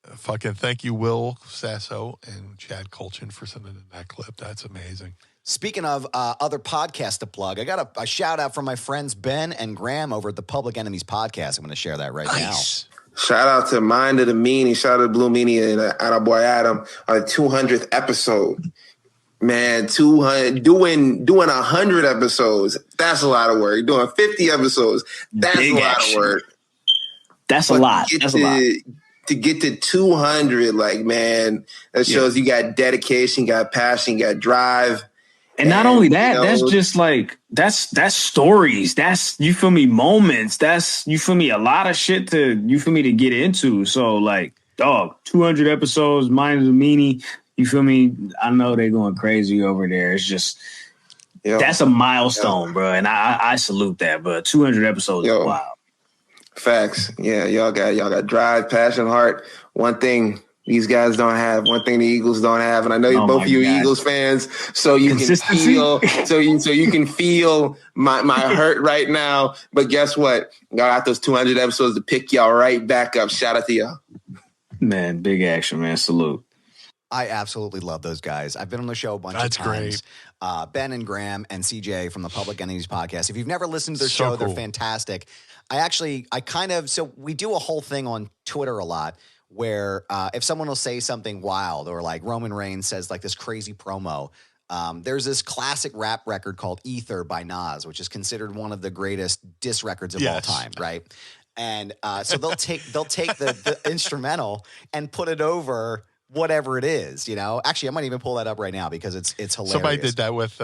[SPEAKER 4] Thank you, Will, Sasso, and Chad Kultgren for sending in that clip. That's amazing.
[SPEAKER 1] Speaking of other podcasts to plug, I got a shout out from my friends Ben and Graham over at the Public Enemies podcast. I'm going to share that right now.
[SPEAKER 9] Shout out to Mind of the Meanie. Shout out to Blue Meanie and our boy Adam on the 200th episode. Man, 200 doing 100 episodes. That's a lot of work. Doing 50 episodes. That's
[SPEAKER 10] Big
[SPEAKER 9] a lot
[SPEAKER 10] action.
[SPEAKER 9] of work.
[SPEAKER 10] That's a lot. That's a lot.
[SPEAKER 9] To get to 200, like, man, that shows you got dedication, you got passion, you got drive.
[SPEAKER 10] And not only that, that's just like that's stories. That's, you feel me, moments. That's, you feel me, a lot of shit to, you feel me, to get into. So like, dog, 200 episodes, Mind of the Meanie. You feel me? I know they're going crazy over there. It's just that's a milestone, bro. And I salute that. But 200 episodes is wild.
[SPEAKER 9] Facts. Yeah, y'all got drive, passion, heart. One thing these guys don't have, one thing the Eagles don't have, and I know both of you Eagles fans, so you can feel, so you can feel my hurt right now. But guess what? Y'all got those 200 episodes to pick y'all right back up. Shout out to y'all,
[SPEAKER 10] man. Big action, man. Salute.
[SPEAKER 1] I absolutely love those guys. I've been on the show a bunch of times. Great. Ben and Graham and CJ from the Public Enemies podcast. If you've never listened to their show, they're fantastic. So we do a whole thing on Twitter a lot where if someone will say something wild, or like Roman Reigns says like this crazy promo, there's this classic rap record called Ether by Nas, which is considered one of the greatest diss records of all time, right? And so they'll take the instrumental and put it over whatever it is, you know. Actually, I might even pull that up right now because it's hilarious.
[SPEAKER 4] Somebody did that with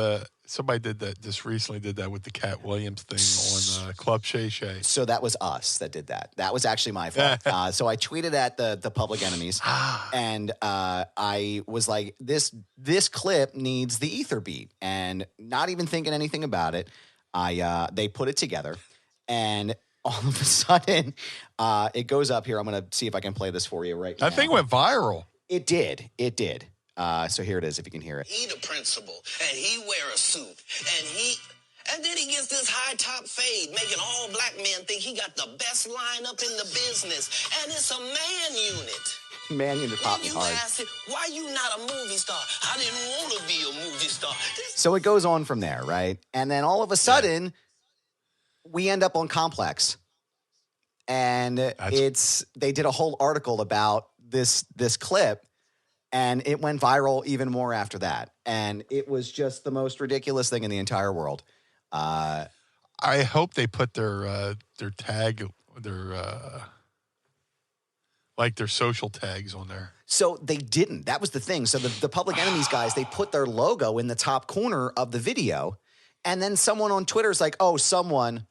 [SPEAKER 4] just recently did that with the Cat Williams thing on Club Shay Shay.
[SPEAKER 1] So that was us that did that. That was actually my fault. So I tweeted at the Public Enemies, and I was like, this clip needs the Ether beat, and not even thinking anything about it, they put it together, and all of a sudden, it goes up here. I'm going to see if I can play this for you right now.
[SPEAKER 4] That thing went viral.
[SPEAKER 1] It did. So here it is, if you can hear it.
[SPEAKER 11] He the principal, and he wear a suit, and then he gets this high top fade, making all black men think he got the best lineup in the business, and it's a man unit.
[SPEAKER 1] Man unit popped me hard.
[SPEAKER 11] Ask it, why you not a movie star? I didn't want to be a movie star.
[SPEAKER 1] So it goes on from there, right? And then all of a sudden, we end up on Complex, and they did a whole article about this clip, and it went viral even more after that. And it was just the most ridiculous thing in the entire world.
[SPEAKER 4] I hope they put their tag, their social tags on there.
[SPEAKER 1] So they didn't. That was the thing. So the Public Enemies guys, they put their logo in the top corner of the video, and then someone on Twitter is like, "Oh, someone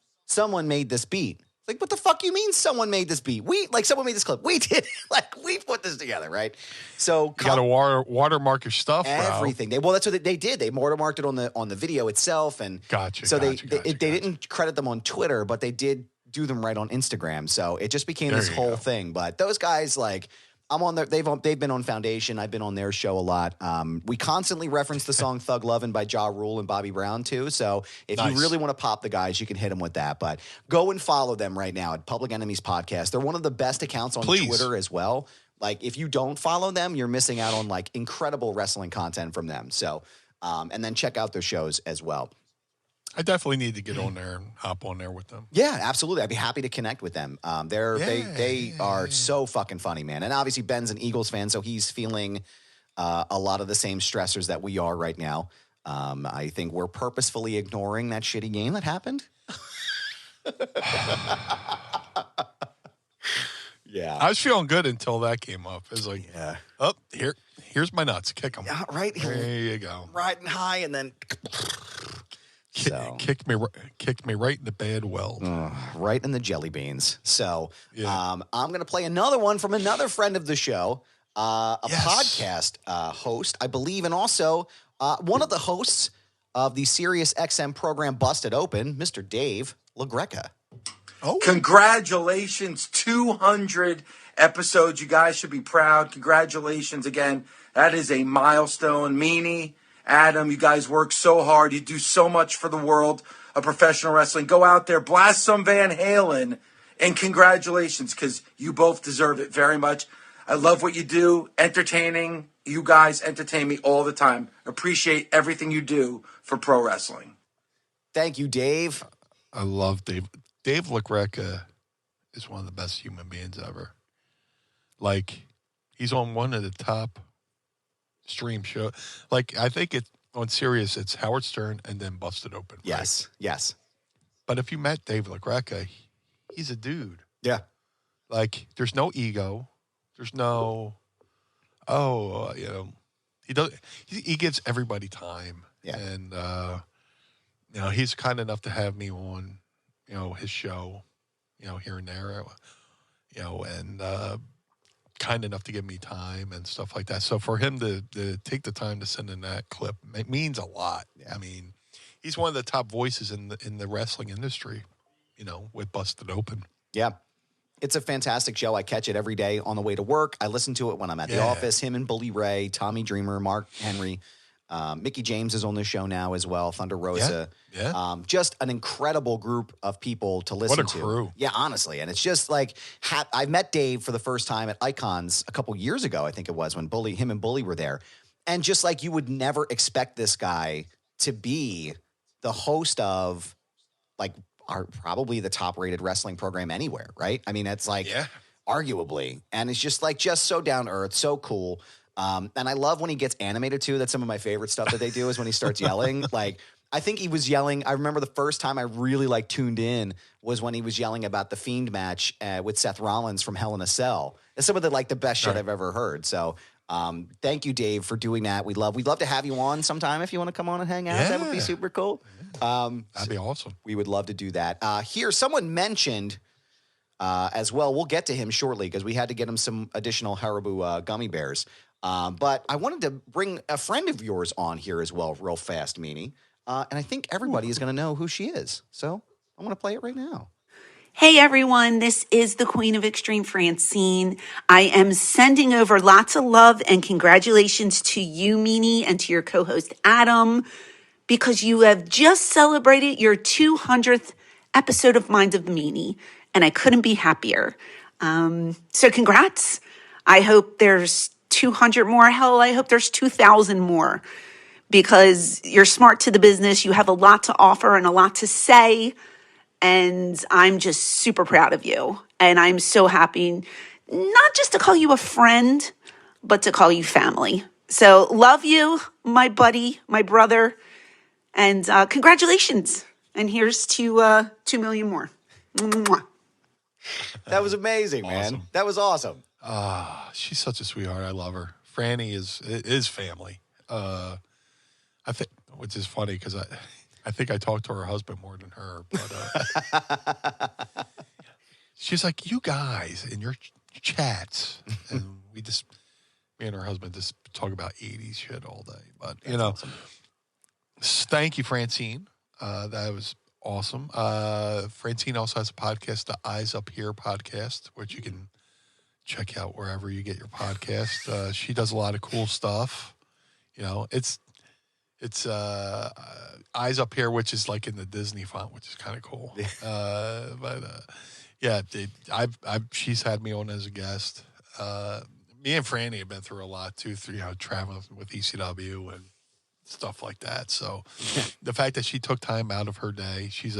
[SPEAKER 1] made this beat." Like, what the fuck you mean someone made this beat? Someone made this clip. We did. We put this together, right? So
[SPEAKER 4] you got to watermark your stuff,
[SPEAKER 1] everything.
[SPEAKER 4] bro.
[SPEAKER 1] That's what they did. They watermarked it on the video itself, and they didn't credit them on Twitter, but they did do them right on Instagram. So it just became this whole thing. But those guys, I'm on their. They've been on Foundation. I've been on their show a lot. We constantly reference the song "Thug Lovin'" by Ja Rule and Bobby Brown too. So if you really want to pop the guys, you can hit them with that. But go and follow them right now at Public Enemies Podcast. They're one of the best accounts on Twitter as well. If you don't follow them, you're missing out on incredible wrestling content from them. So and then check out their shows as well.
[SPEAKER 4] I definitely need to get on there and hop on there with them.
[SPEAKER 1] Yeah, absolutely. I'd be happy to connect with them. They are so fucking funny, man. And obviously Ben's an Eagles fan, so he's feeling a lot of the same stressors that we are right now. I think we're purposefully ignoring that shitty game that happened. Yeah.
[SPEAKER 4] I was feeling good until that came up. It was like, here's my nuts. Kick them.
[SPEAKER 1] Yeah, right here.
[SPEAKER 4] There you go.
[SPEAKER 1] Riding high and then...
[SPEAKER 4] Kicked me right in the bad weld.
[SPEAKER 1] Right in the jelly beans. So I'm going to play another one from another friend of the show, podcast host, I believe, and also one of the hosts of the Sirius XM program Busted Open, Mr. Dave LaGreca.
[SPEAKER 12] Oh. Congratulations, 200 episodes. You guys should be proud. Congratulations again. That is a milestone. Meanie, Adam, you guys work so hard. You do so much for the world of professional wrestling. Go out there, blast some Van Halen, and congratulations, because you both deserve it very much. I love what you do, entertaining. You guys entertain me all the time. Appreciate everything you do for pro wrestling.
[SPEAKER 1] Thank you, Dave.
[SPEAKER 4] I love Dave. Dave LaGreca is one of the best human beings ever. Like, he's on one of the top stream show. Like, I think it's on Sirius, it's Howard Stern and then Busted Open. Right?
[SPEAKER 1] Yes.
[SPEAKER 4] But if you met Dave LaGreca, he's a dude.
[SPEAKER 1] Yeah.
[SPEAKER 4] Like, there's no ego. There's no, he gives everybody time.
[SPEAKER 1] Yeah.
[SPEAKER 4] And, he's kind enough to have me on, his show, here and there, and kind enough to give me time and stuff like that. So for him to take the time to send in that clip, it means a lot. Yeah. I mean, he's one of the top voices in the wrestling industry, with Busted Open.
[SPEAKER 1] Yeah. It's a fantastic show. I catch it every day on the way to work. I listen to it when I'm at the office. Him and Bully Ray, Tommy Dreamer, Mark Henry. Mickey James is on the show now as well. Thunder Rosa.
[SPEAKER 4] Yeah.
[SPEAKER 1] Just an incredible group of people to listen to.
[SPEAKER 4] What a crew.
[SPEAKER 1] Yeah, honestly. And it's just like, I met Dave for the first time at Icons a couple years ago, I think it was, when him and Bully were there. And just like you would never expect this guy to be the host of, like, probably the top-rated wrestling program anywhere, right? I mean, it's like, arguably. And it's just so down to earth, so cool. And I love when he gets animated too. That's some of my favorite stuff that they do is when he starts yelling. Like, I think he was yelling. I remember the first time I really tuned in was when he was yelling about the Fiend match with Seth Rollins from Hell in a Cell. It's some of the best shit I've ever heard. So thank you, Dave, for doing that. We'd love to have you on sometime if you want to come on and hang out. Yeah. That would be super cool.
[SPEAKER 4] That'd be awesome.
[SPEAKER 1] We would love to do that. Here, someone mentioned as well. We'll get to him shortly because we had to get him some additional Haribo gummy bears. But I wanted to bring a friend of yours on here as well, real fast, Meanie. And I think everybody is going to know who she is. So I'm going to play it right now.
[SPEAKER 13] Hey everyone, this is the Queen of Extreme, Francine. I am sending over lots of love and congratulations to you, Meanie, and to your co-host, Adam, because you have just celebrated your 200th episode of Mind of the Meanie, and I couldn't be happier. So congrats. I hope there's 200 more. Hell, I hope there's 2,000 more, because you're smart to the business. You have a lot to offer and a lot to say. And I'm just super proud of you. And I'm so happy, not just to call you a friend, but to call you family. So love you, my buddy, my brother. And congratulations. And here's to 2 million more. Mwah.
[SPEAKER 1] That was amazing, man. That was awesome.
[SPEAKER 4] She's such a sweetheart. I love her. Franny is family. I think, which is funny because I think I talked to her husband more than her. But she's like, you guys in your chats, and me and her husband just talk about 80s shit all day. But awesome. Thank you, Francine. That was awesome. Francine also has a podcast, the Eyes Up Here podcast, which you can check out wherever you get your podcast. She does a lot of cool stuff. It's Eyes Up Here, which is like in the Disney font, which is kind of cool. She's had me on as a guest. Me and Franny have been through a lot too, traveling with ECW and stuff like that. So the fact that she took time out of her day, she's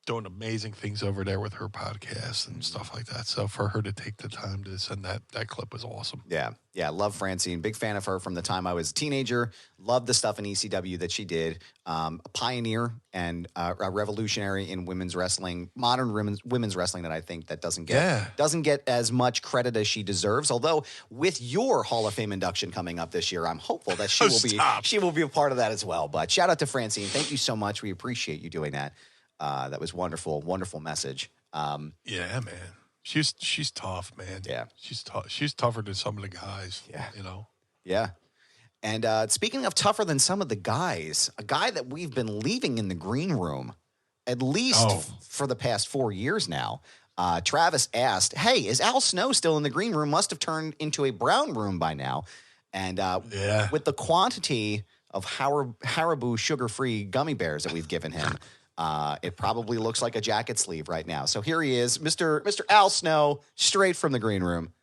[SPEAKER 4] doing amazing things over there with her podcast and stuff like that. So for her to take the time to send that clip was awesome.
[SPEAKER 1] Yeah, love Francine. Big fan of her from the time I was a teenager. Loved the stuff in ECW that she did. A pioneer and a revolutionary in women's wrestling, modern women's wrestling that I think that doesn't get as much credit as she deserves. Although with your Hall of Fame induction coming up this year, I'm hopeful that she will be a part of that as well. But shout out to Francine. Thank you so much. We appreciate you doing that. That was wonderful, wonderful message.
[SPEAKER 4] Yeah, man. She's tough, man.
[SPEAKER 1] Yeah.
[SPEAKER 4] She's tougher than some of the guys.
[SPEAKER 1] Yeah.
[SPEAKER 4] Yeah.
[SPEAKER 1] And speaking of tougher than some of the guys, a guy that we've been leaving in the green room, at least for the past 4 years now, Travis asked, hey, is Al Snow still in the green room? Must have turned into a brown room by now. And with the quantity of Haribo sugar-free gummy bears that we've given him, it probably looks like a jacket sleeve right now. So here he is, Mr. Al Snow, straight from the green room.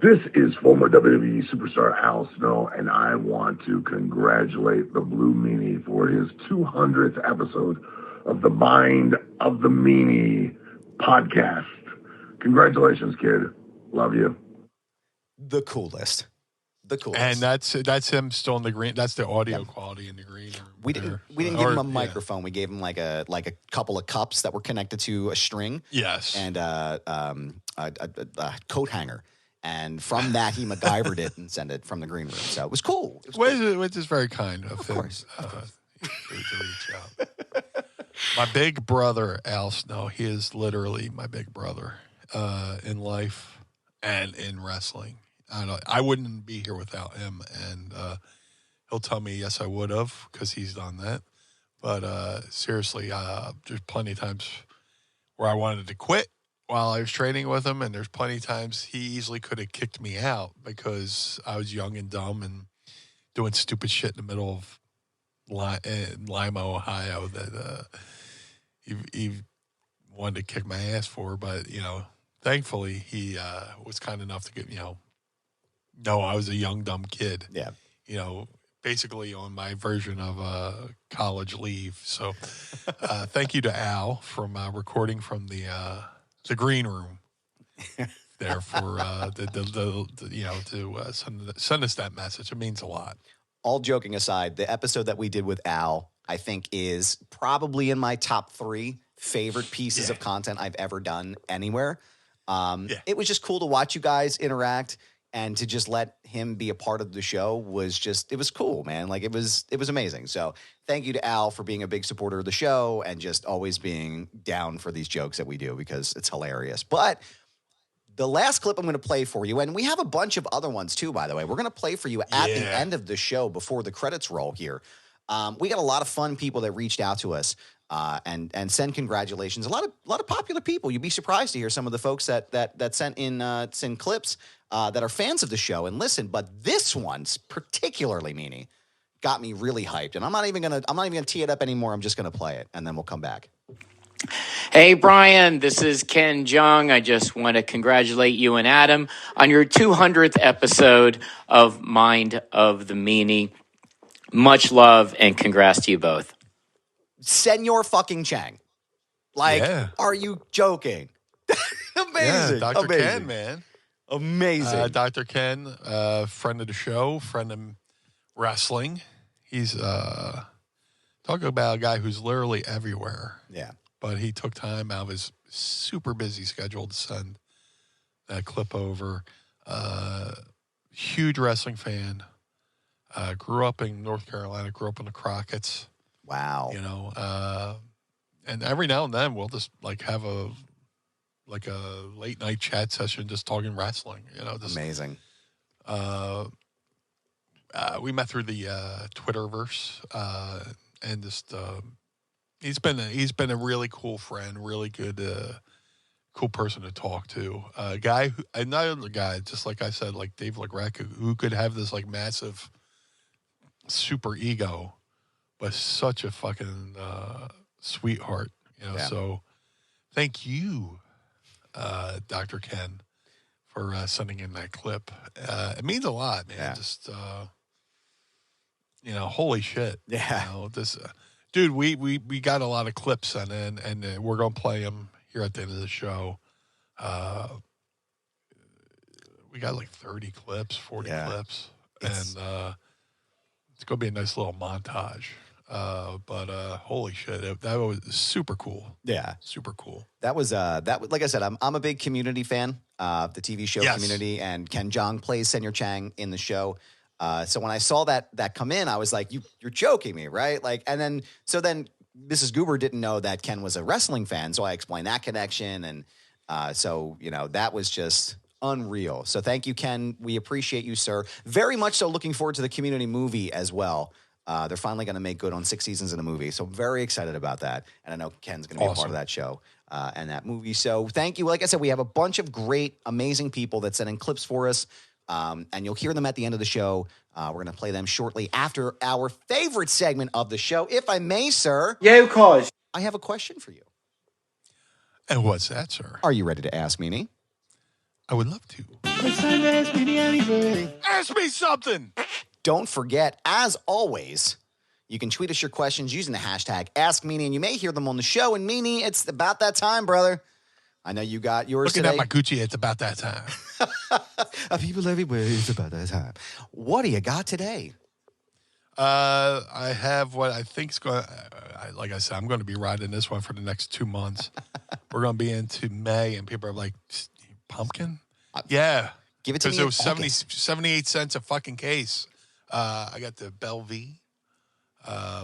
[SPEAKER 2] This is former WWE superstar Al Snow, and I want to congratulate the Blue Meanie for his 200th episode of the Mind of the Meanie podcast. Congratulations, kid. Love you.
[SPEAKER 1] The coolest.
[SPEAKER 4] And that's him still in the green. That's the audio quality in the green room.
[SPEAKER 1] We didn't give him a microphone. We gave him like a couple of cups that were connected to a string.
[SPEAKER 4] Yes.
[SPEAKER 1] And a coat hanger. And from that, he MacGyvered it and sent it from the green room. So it was cool.
[SPEAKER 4] Which is very kind of him.
[SPEAKER 1] Course.
[SPEAKER 4] To reach out. My big brother, Al Snow, he is literally my big brother in life and in wrestling. I wouldn't be here without him, and he'll tell me, yes, I would have, because he's done that. But seriously, there's plenty of times where I wanted to quit while I was training with him, and there's plenty of times he easily could have kicked me out because I was young and dumb and doing stupid shit in the middle of Lima, Ohio, that he wanted to kick my ass for. But, thankfully, he was kind enough to get, no, I was a young, dumb kid.
[SPEAKER 1] Yeah.
[SPEAKER 4] Basically on my version of college leave. So thank you to Al from recording from the green room there for to send us that message. It means a lot.
[SPEAKER 1] All joking aside, the episode that we did with Al, I think, is probably in my top 3 favorite pieces of content I've ever done anywhere. It was just cool to watch you guys interact. And to just let him be a part of the show it was cool, man. Like, it was amazing. So thank you to Al for being a big supporter of the show and just always being down for these jokes that we do because it's hilarious. But the last clip I'm going to play for you, and we have a bunch of other ones too, by the way. We're going to play for you at the end of the show before the credits roll here. We got a lot of fun people that reached out to us and send congratulations. A lot of popular people. You'd be surprised to hear some of the folks that sent in clips that are fans of the show and listen. But this one's particularly, Meanie, got me really hyped. And I'm not even gonna tee it up anymore. I'm just gonna play it, and then we'll come back.
[SPEAKER 14] Hey, Brian, this is Ken Jeong. I just want to congratulate you and Adam on your 200th episode of Mind of the Meanie. Much love and congrats to you both.
[SPEAKER 1] Senor fucking Chang. Are you joking? Amazing.
[SPEAKER 4] Yeah, Dr.
[SPEAKER 1] Amazing.
[SPEAKER 4] Ken, man.
[SPEAKER 1] Amazing.
[SPEAKER 4] Dr. Ken, friend of the show, friend of wrestling. He's talking about a guy who's literally everywhere.
[SPEAKER 1] Yeah.
[SPEAKER 4] But he took time out of his super busy schedule to send that clip over. Huge wrestling fan. Grew up in North Carolina, grew up in the Crockett's.
[SPEAKER 1] Wow.
[SPEAKER 4] And every now and then we'll just have a late night chat session just talking wrestling.
[SPEAKER 1] Amazing.
[SPEAKER 4] We met through the Twitterverse, and just he's been a really cool friend, really good, cool person to talk to. Another guy, just like I said, like Dave LaGreca, who could have this massive super ego, but such a fucking sweetheart. So thank you, Dr. Ken, for sending in that clip. It means a lot, man.
[SPEAKER 1] Yeah.
[SPEAKER 4] Just holy shit.
[SPEAKER 1] Yeah.
[SPEAKER 4] Dude, we got a lot of clips sent in, and we're gonna play them here at the end of the show. We got 30 clips, 40 clips, and it's gonna be a nice little montage. But holy shit, that was super cool.
[SPEAKER 1] Yeah,
[SPEAKER 4] super cool.
[SPEAKER 1] That was like I said, I'm a big Community fan of the TV show Community, and Ken Jeong plays Senor Chang in the show. So when I saw that come in, I was like, you're joking me, right? And then Mrs. Goober didn't know that Ken was a wrestling fan, so I explained that connection, and that was just unreal. So thank you, Ken. We appreciate you, sir. Very much so. Looking forward to the Community movie as well. They're finally going to make good on 6 seasons in a movie, so I'm very excited about that. And I know Ken's going to be a part of that show and that movie. So thank you. Like I said, we have a bunch of great, amazing people that sent in clips for us, and you'll hear them at the end of the show. We're going to play them shortly after our favorite segment of the show. If I may, sir.
[SPEAKER 12] Yeah, of course.
[SPEAKER 1] I have a question for you.
[SPEAKER 4] And what's that, sir?
[SPEAKER 1] Are you ready to ask Meanie?
[SPEAKER 4] I would love to.
[SPEAKER 3] It's time to ask Meanie anything.
[SPEAKER 4] Ask me something.
[SPEAKER 1] Don't forget, as always, You can tweet us your questions using the hashtag #AskMeanie, and you may hear them on the show. And Meanie, it's about that time, brother. I know you got yours
[SPEAKER 4] Looking
[SPEAKER 1] today.
[SPEAKER 4] at my Gucci, it's about that time.
[SPEAKER 1] People everywhere, it's about that time. What do you got today?
[SPEAKER 4] I have what I think is going. Like I said, I'm going to be riding this one for the next 2 months. We're going to be into May, and people are like, "Pumpkin? Yeah,
[SPEAKER 1] give it to me."
[SPEAKER 4] Because it was 78 cents a fucking case. I got the Bellevue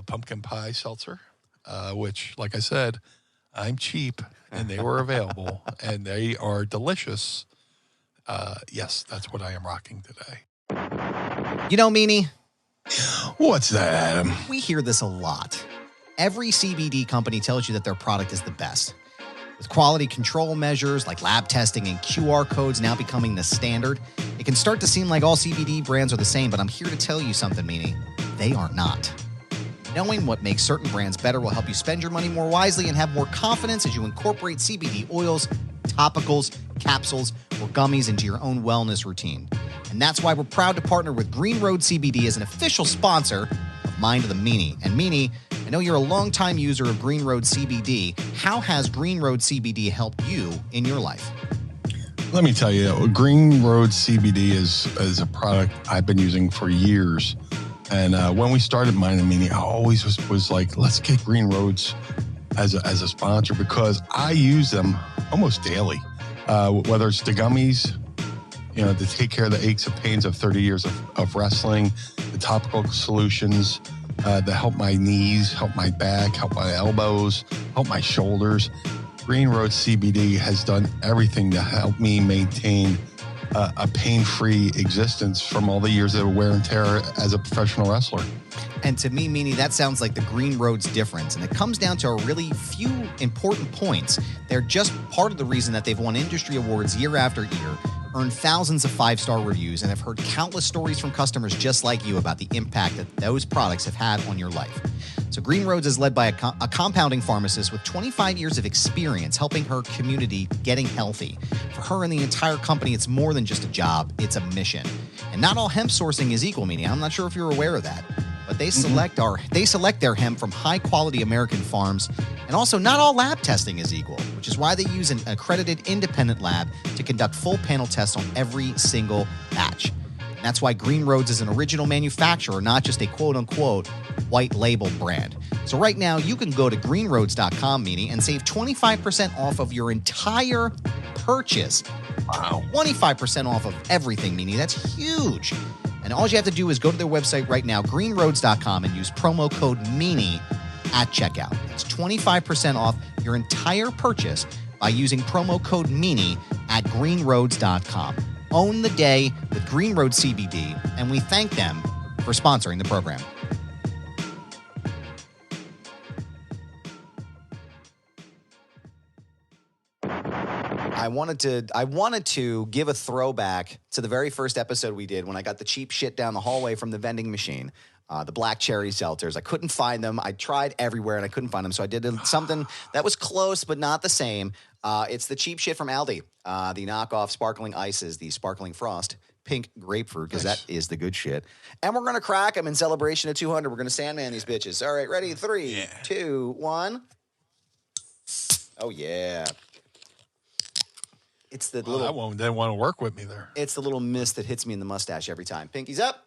[SPEAKER 4] pumpkin pie seltzer, which, like I said, I'm cheap, and they were available, and they are delicious. Yes, that's what I am rocking today.
[SPEAKER 1] You know, Meanie.
[SPEAKER 4] What's that, Adam?
[SPEAKER 1] We hear this a lot. Every CBD company tells you that their product is the best. With quality control measures like lab testing and QR codes now becoming the standard, it can start to seem like all CBD brands are the same, but I'm here to tell you something, Meanie. They are not. Knowing what makes certain brands better will help you spend your money more wisely and have more confidence as you incorporate CBD oils, topicals, capsules, or gummies into your own wellness routine. And that's why we're proud to partner with Green Road CBD as an official sponsor of Mind of the Meanie. And Meanie, I know you're a longtime user of Green Road CBD. How has Green Road CBD helped you in your life?
[SPEAKER 4] Let me tell you, Green Road CBD is a product I've been using for years. And when we started Mind of the Meanie, I always was like, let's get Green Roads as a sponsor, because I use them almost daily, whether it's the gummies, to take care of the aches and pains of 30 years of wrestling, the topical solutions that help my knees, help my back, help my elbows, help my shoulders. Green Road CBD has done everything to help me maintain a pain-free existence from all the years of wear and tear as a professional wrestler.
[SPEAKER 1] And to me, Meanie, that sounds like the Green Road's difference. And it comes down to a really few important points. They're just part of the reason that they've won industry awards year after year, earned thousands of 5-star reviews, and have heard countless stories from customers just like you about the impact that those products have had on your life. So Green Roads is led by a compounding pharmacist with 25 years of experience helping her community getting healthy. For her and the entire company, it's more than just a job, it's a mission. And not all hemp sourcing is equal, Meanie. I'm not sure if you're aware of that. But they select their hemp from high-quality American farms, and also not all lab testing is equal, which is why they use an accredited independent lab to conduct full panel tests on every single batch. And that's why Green Roads is an original manufacturer, not just a quote-unquote white label brand. So right now, you can go to greenroads.com, Meanie, and save 25% off of your entire purchase. Wow. 25% off of everything, Meanie. That's huge. And all you have to do is go to their website right now, greenroads.com, and use promo code MEANIE at checkout. That's 25% off your entire purchase by using promo code MEANIE at greenroads.com. Own the day with Green Road CBD, and we thank them for sponsoring the program. I wanted to give a throwback to the very first episode we did when I got the cheap shit down the hallway from the vending machine, the black cherry seltzers. I couldn't find them. I tried everywhere and I couldn't find them. So I did something that was close but not the same. It's the cheap shit from Aldi, the knockoff sparkling ices, the sparkling frost, pink grapefruit, because that is the good shit. And we're going to crack them in celebration of 200. We're going to Sandman these bitches. All right, ready? 3, 2, 1. Oh, yeah. It's the little.
[SPEAKER 4] That one didn't want to work with me there.
[SPEAKER 1] It's the little mist that hits me in the mustache every time. Pinkies up.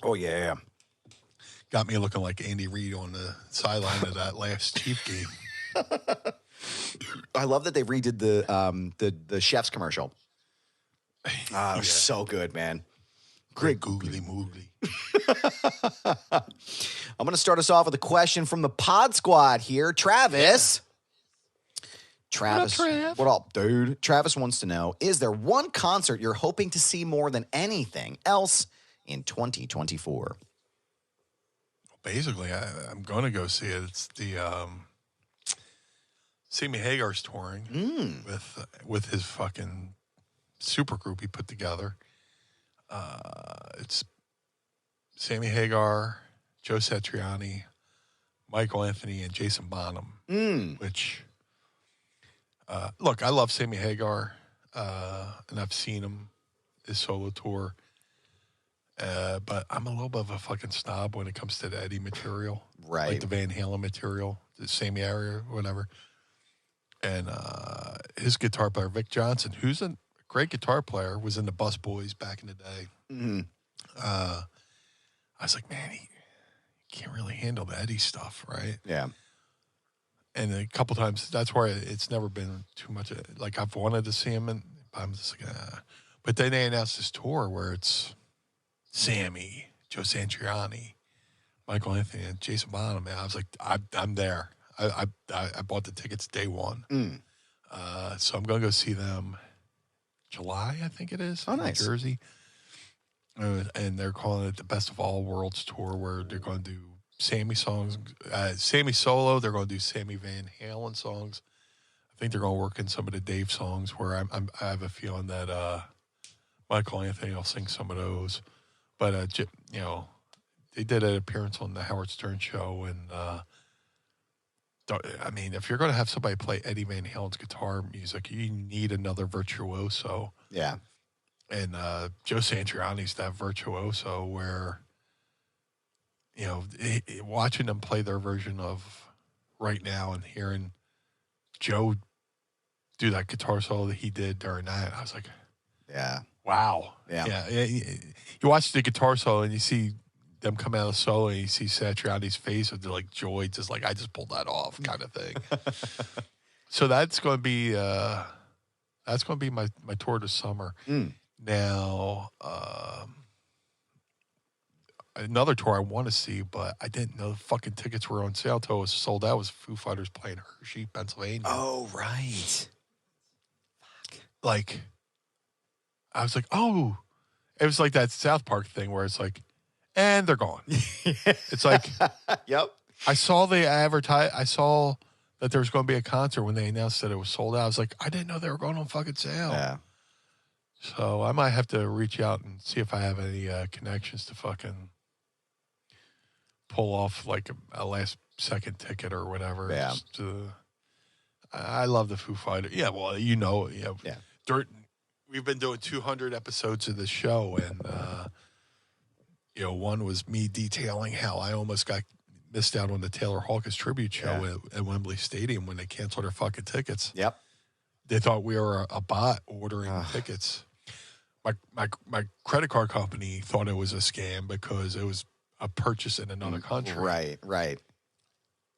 [SPEAKER 1] Oh, yeah.
[SPEAKER 4] Got me looking like Andy Reid on the sideline of that last Chief game.
[SPEAKER 1] I love that they redid the chef's commercial. Oh, so good, man.
[SPEAKER 4] Great googly moogly.
[SPEAKER 1] I'm going to start us off with a question from the Pod Squad here. Travis. Travis, what up, dude? Travis wants to know, is there one concert you're hoping to see more than anything else in 2024?
[SPEAKER 4] Basically, I'm going to go see it. It's the Sammy Hagar's touring with his fucking super group he put together. It's Sammy Hagar, Joe Satriani, Michael Anthony, and Jason Bonham, which... look, I love Sammy Hagar, and I've seen him, his solo tour. But I'm a little bit of a fucking snob when it comes to the Eddie material.
[SPEAKER 1] Right.
[SPEAKER 4] Like the Van Halen material, the same area, whatever. And his guitar player, Vic Johnson, who's a great guitar player, was in the Bus Boys back in the day.
[SPEAKER 1] Mm-hmm.
[SPEAKER 4] I was like, man, he can't really handle the Eddie stuff, right?
[SPEAKER 1] Yeah.
[SPEAKER 4] And a couple times, that's why it's never been too much. Like, I've wanted to see him, and I'm just like, But then they announced this tour where it's Sammy, Joe Satriani, Michael Anthony, and Jason Bonham. Man, I was like, I'm there. I bought the tickets day one. So I'm going to go see them July, I think it is, in New Jersey. And they're calling it the Best of All Worlds tour, where they're going to do Sammy songs, Sammy solo. They're going to do Sammy Van Halen songs. I think they're going to work in some of the Dave songs, where I have a feeling that Michael Anthony will sing some of those. But, you know, they did an appearance on the Howard Stern show. And, I mean, if you're going to have somebody play Eddie Van Halen's guitar music, you need another virtuoso.
[SPEAKER 1] Yeah.
[SPEAKER 4] And Joe Satriani's that virtuoso where, you know, watching them play their version of Right Now and hearing Joe do that guitar solo that he did during that, I was like,
[SPEAKER 1] yeah,
[SPEAKER 4] wow.
[SPEAKER 1] Yeah.
[SPEAKER 4] You watch the guitar solo and you see them come out of the solo and you see Satriani's face with the, like, joy, just like, I just pulled that off kind of thing. So that's going to be my tour this summer. Now, another tour I want to see, but I didn't know the fucking tickets were on sale until it was sold out, was Foo Fighters playing Hershey, Pennsylvania.
[SPEAKER 1] Oh, right.
[SPEAKER 4] Like, I was like, oh, it was like that South Park thing where it's like, and they're gone. It's like,
[SPEAKER 1] yep.
[SPEAKER 4] I saw the I saw that there was going to be a concert when they announced that it was sold out. I was like, I didn't know they were going on fucking sale.
[SPEAKER 1] Yeah.
[SPEAKER 4] So I might have to reach out and see if I have any connections to fucking pull off like a last second ticket or whatever.
[SPEAKER 1] Yeah.
[SPEAKER 4] Just, I love the Foo Fighters. Yeah, well, you know. Yeah. We've been doing 200 episodes of this show, and you know, one was me detailing how I almost missed out on the Taylor Hawkins tribute show at Wembley Stadium when they canceled their fucking tickets.
[SPEAKER 1] Yep.
[SPEAKER 4] They thought we were a bot ordering tickets. My credit card company thought it was a scam because it was a purchase in another country.
[SPEAKER 1] Right.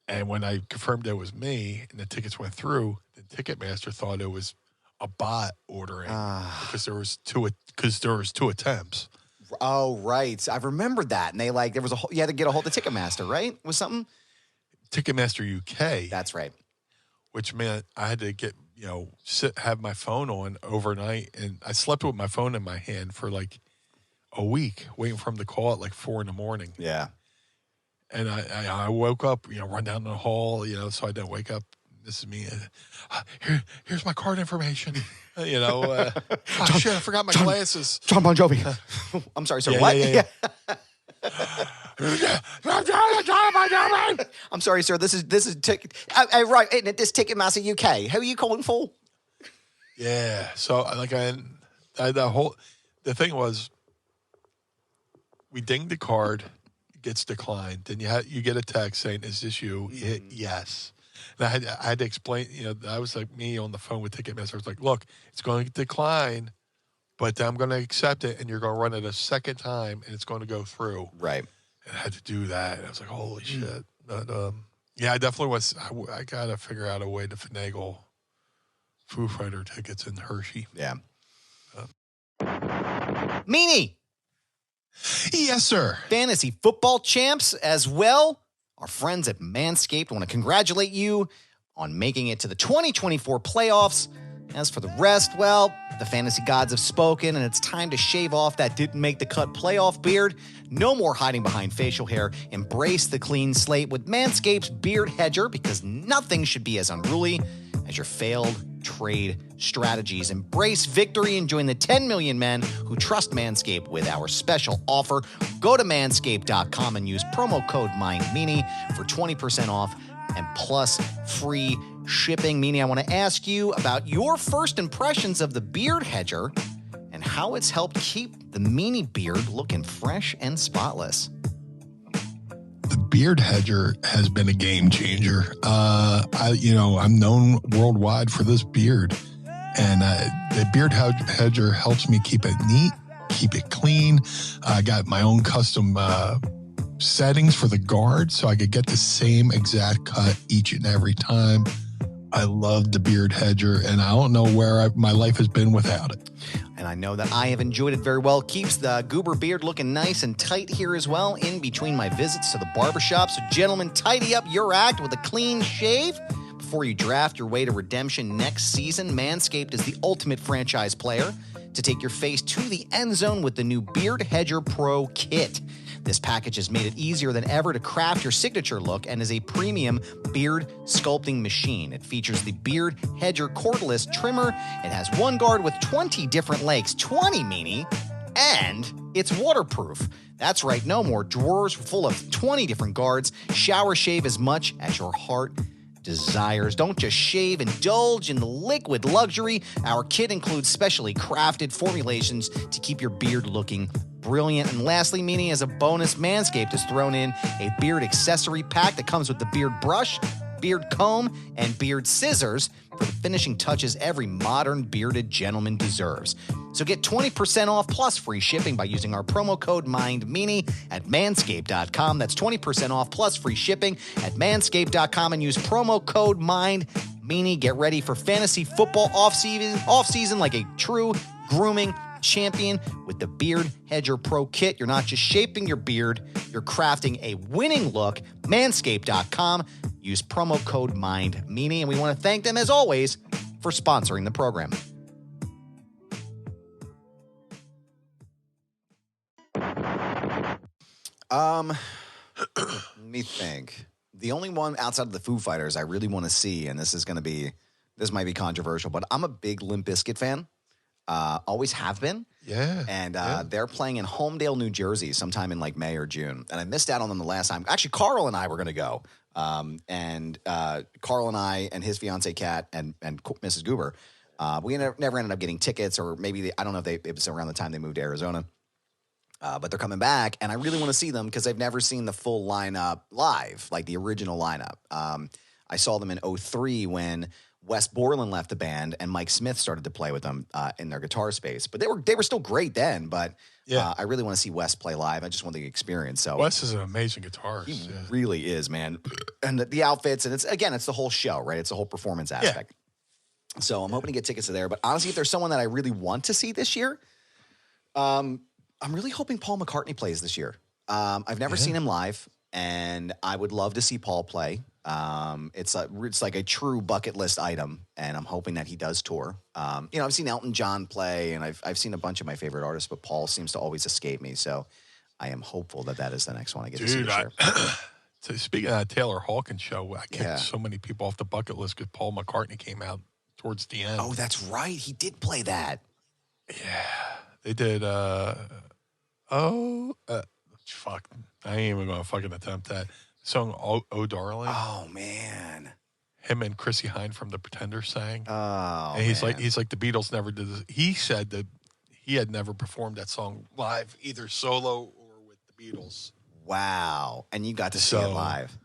[SPEAKER 4] And when I confirmed it was me and the tickets went through, the Ticketmaster thought it was a bot ordering because there was two attempts.
[SPEAKER 1] Oh, right. I remembered that. And they there was you had to get a hold of Ticketmaster, right? Was something?
[SPEAKER 4] Ticketmaster UK.
[SPEAKER 1] That's right.
[SPEAKER 4] Which meant I had to get, have my phone on overnight. And I slept with my phone in my hand for like a week, waiting for him to call at like 4 a.m.
[SPEAKER 1] Yeah.
[SPEAKER 4] And I woke up, run down the hall, so I didn't wake up. This is me. Here's my card information. Shit, I forgot my glasses.
[SPEAKER 1] John Bon Jovi. I'm sorry, sir. What?
[SPEAKER 4] Yeah.
[SPEAKER 1] I'm sorry, sir. This is right. Isn't it this Ticketmaster UK? Who are you calling for?
[SPEAKER 4] Yeah. So the thing was, we dinged the card, it gets declined. Then you get a text saying, "Is this you?" You hit yes. And I had to explain. I was like me on the phone with Ticketmaster. I was like, "Look, it's going to decline, but I'm going to accept it, and you're going to run it a second time, and it's going to go through."
[SPEAKER 1] Right.
[SPEAKER 4] And I had to do that. And I was like, "Holy shit!" But yeah, I definitely was. I got to figure out a way to finagle Foo Fighter tickets in Hershey.
[SPEAKER 1] Yeah. Meanie.
[SPEAKER 4] Yes, sir.
[SPEAKER 1] Fantasy football champs as well. Our friends at Manscaped want to congratulate you on making it to the 2024 playoffs. As for the rest, well, the fantasy gods have spoken, and it's time to shave off that didn't make the cut playoff beard. No more hiding behind facial hair. Embrace the clean slate with Manscaped's Beard Hedger, because nothing should be as unruly as your failed trade strategies. Embrace victory and join the 10 million men who trust Manscaped with our special offer. Go to manscaped.com and use promo code MindMeanie for 20% off and plus free shipping. Meanie, I want to ask you about your first impressions of the Beard Hedger and how it's helped keep the Meanie beard looking fresh and spotless.
[SPEAKER 4] The beard hedger has been a game changer. I'm known worldwide for this beard, and the beard hedger helps me keep it neat, keep it clean. I got my own custom settings for the guard, so I could get the same exact cut each and every time. I love the beard hedger, and I don't know where my life has been without it.
[SPEAKER 1] And I know that I have enjoyed it very well. Keeps the goober beard looking nice and tight here as well in between my visits to the barbershop. So, gentlemen, tidy up your act with a clean shave before you draft your way to redemption next season. Manscaped is the ultimate franchise player to take your face to the end zone with the new Beard Hedger Pro Kit. This package has made it easier than ever to craft your signature look and is a premium beard sculpting machine. It features the Beard Hedger cordless trimmer. It has one guard with 20 different legs, 20 meanie, and it's waterproof. That's right, no more drawers full of 20 different guards. Shower shave as much as your heart desires. Don't just shave, indulge in the liquid luxury. Our kit includes specially crafted formulations to keep your beard looking brilliant. And lastly, meaning as a bonus, Manscaped has thrown in a beard accessory pack that comes with the beard brush, beard comb, and beard scissors for the finishing touches every modern bearded gentleman deserves. So get 20% off plus free shipping by using our promo code MindMeanie at manscaped.com. That's 20% off plus free shipping at manscaped.com and use promo code MindMeanie. Get ready for fantasy football off-season like a true grooming champion with the Beard Hedger Pro Kit. You're not just shaping your beard, you're crafting a winning look. Manscaped.com. Use promo code MindMeanie, and we want to thank them, as always, for sponsoring the program. Let me think. The only one outside of the Foo Fighters I really want to see, and this might be controversial, but I'm a big Limp Bizkit fan. Always have been.
[SPEAKER 4] Yeah.
[SPEAKER 1] And they're playing in Homedale, New Jersey sometime in like May or June. And I missed out on them the last time. Actually, Carl and I were going to go. Carl and I and his fiance Kat and Mrs. Goober, we never ended up getting tickets, or maybe I don't know if it was around the time they moved to Arizona. But they're coming back, and I really want to see them because I've never seen the full lineup live, like the original lineup. I saw them in 2003 when Wes Borland left the band and Mike Smith started to play with them in their guitar space. But they were still great then, but I really want to see Wes play live. I just want the experience. So
[SPEAKER 4] Wes is an amazing guitarist.
[SPEAKER 1] He really is, man. And the outfits, and it's the whole show, right? It's the whole performance aspect. Yeah. So I'm hoping to get tickets to there. But honestly, if there's someone that I really want to see this year, I'm really hoping Paul McCartney plays this year. I've never seen him live, and I would love to see Paul play. It's like a true bucket list item, and I'm hoping that he does tour. I've seen Elton John play, and I've seen a bunch of my favorite artists, but Paul seems to always escape me. So I am hopeful that is the next one I get to see this year.
[SPEAKER 4] So speaking of that Taylor Hawkins show, I kicked so many people off the bucket list because Paul McCartney came out towards the end.
[SPEAKER 1] Oh, that's right. He did play that.
[SPEAKER 4] Yeah. They did, fuck. I ain't even going to fucking attempt that. The song, Oh Darling.
[SPEAKER 1] Oh, man.
[SPEAKER 4] Him and Chrissy Hynde from The Pretenders sang.
[SPEAKER 1] Oh,
[SPEAKER 4] and he's like, the Beatles never did this. He said that he had never performed that song live, either solo or with the Beatles.
[SPEAKER 1] Wow. And you got to see it live.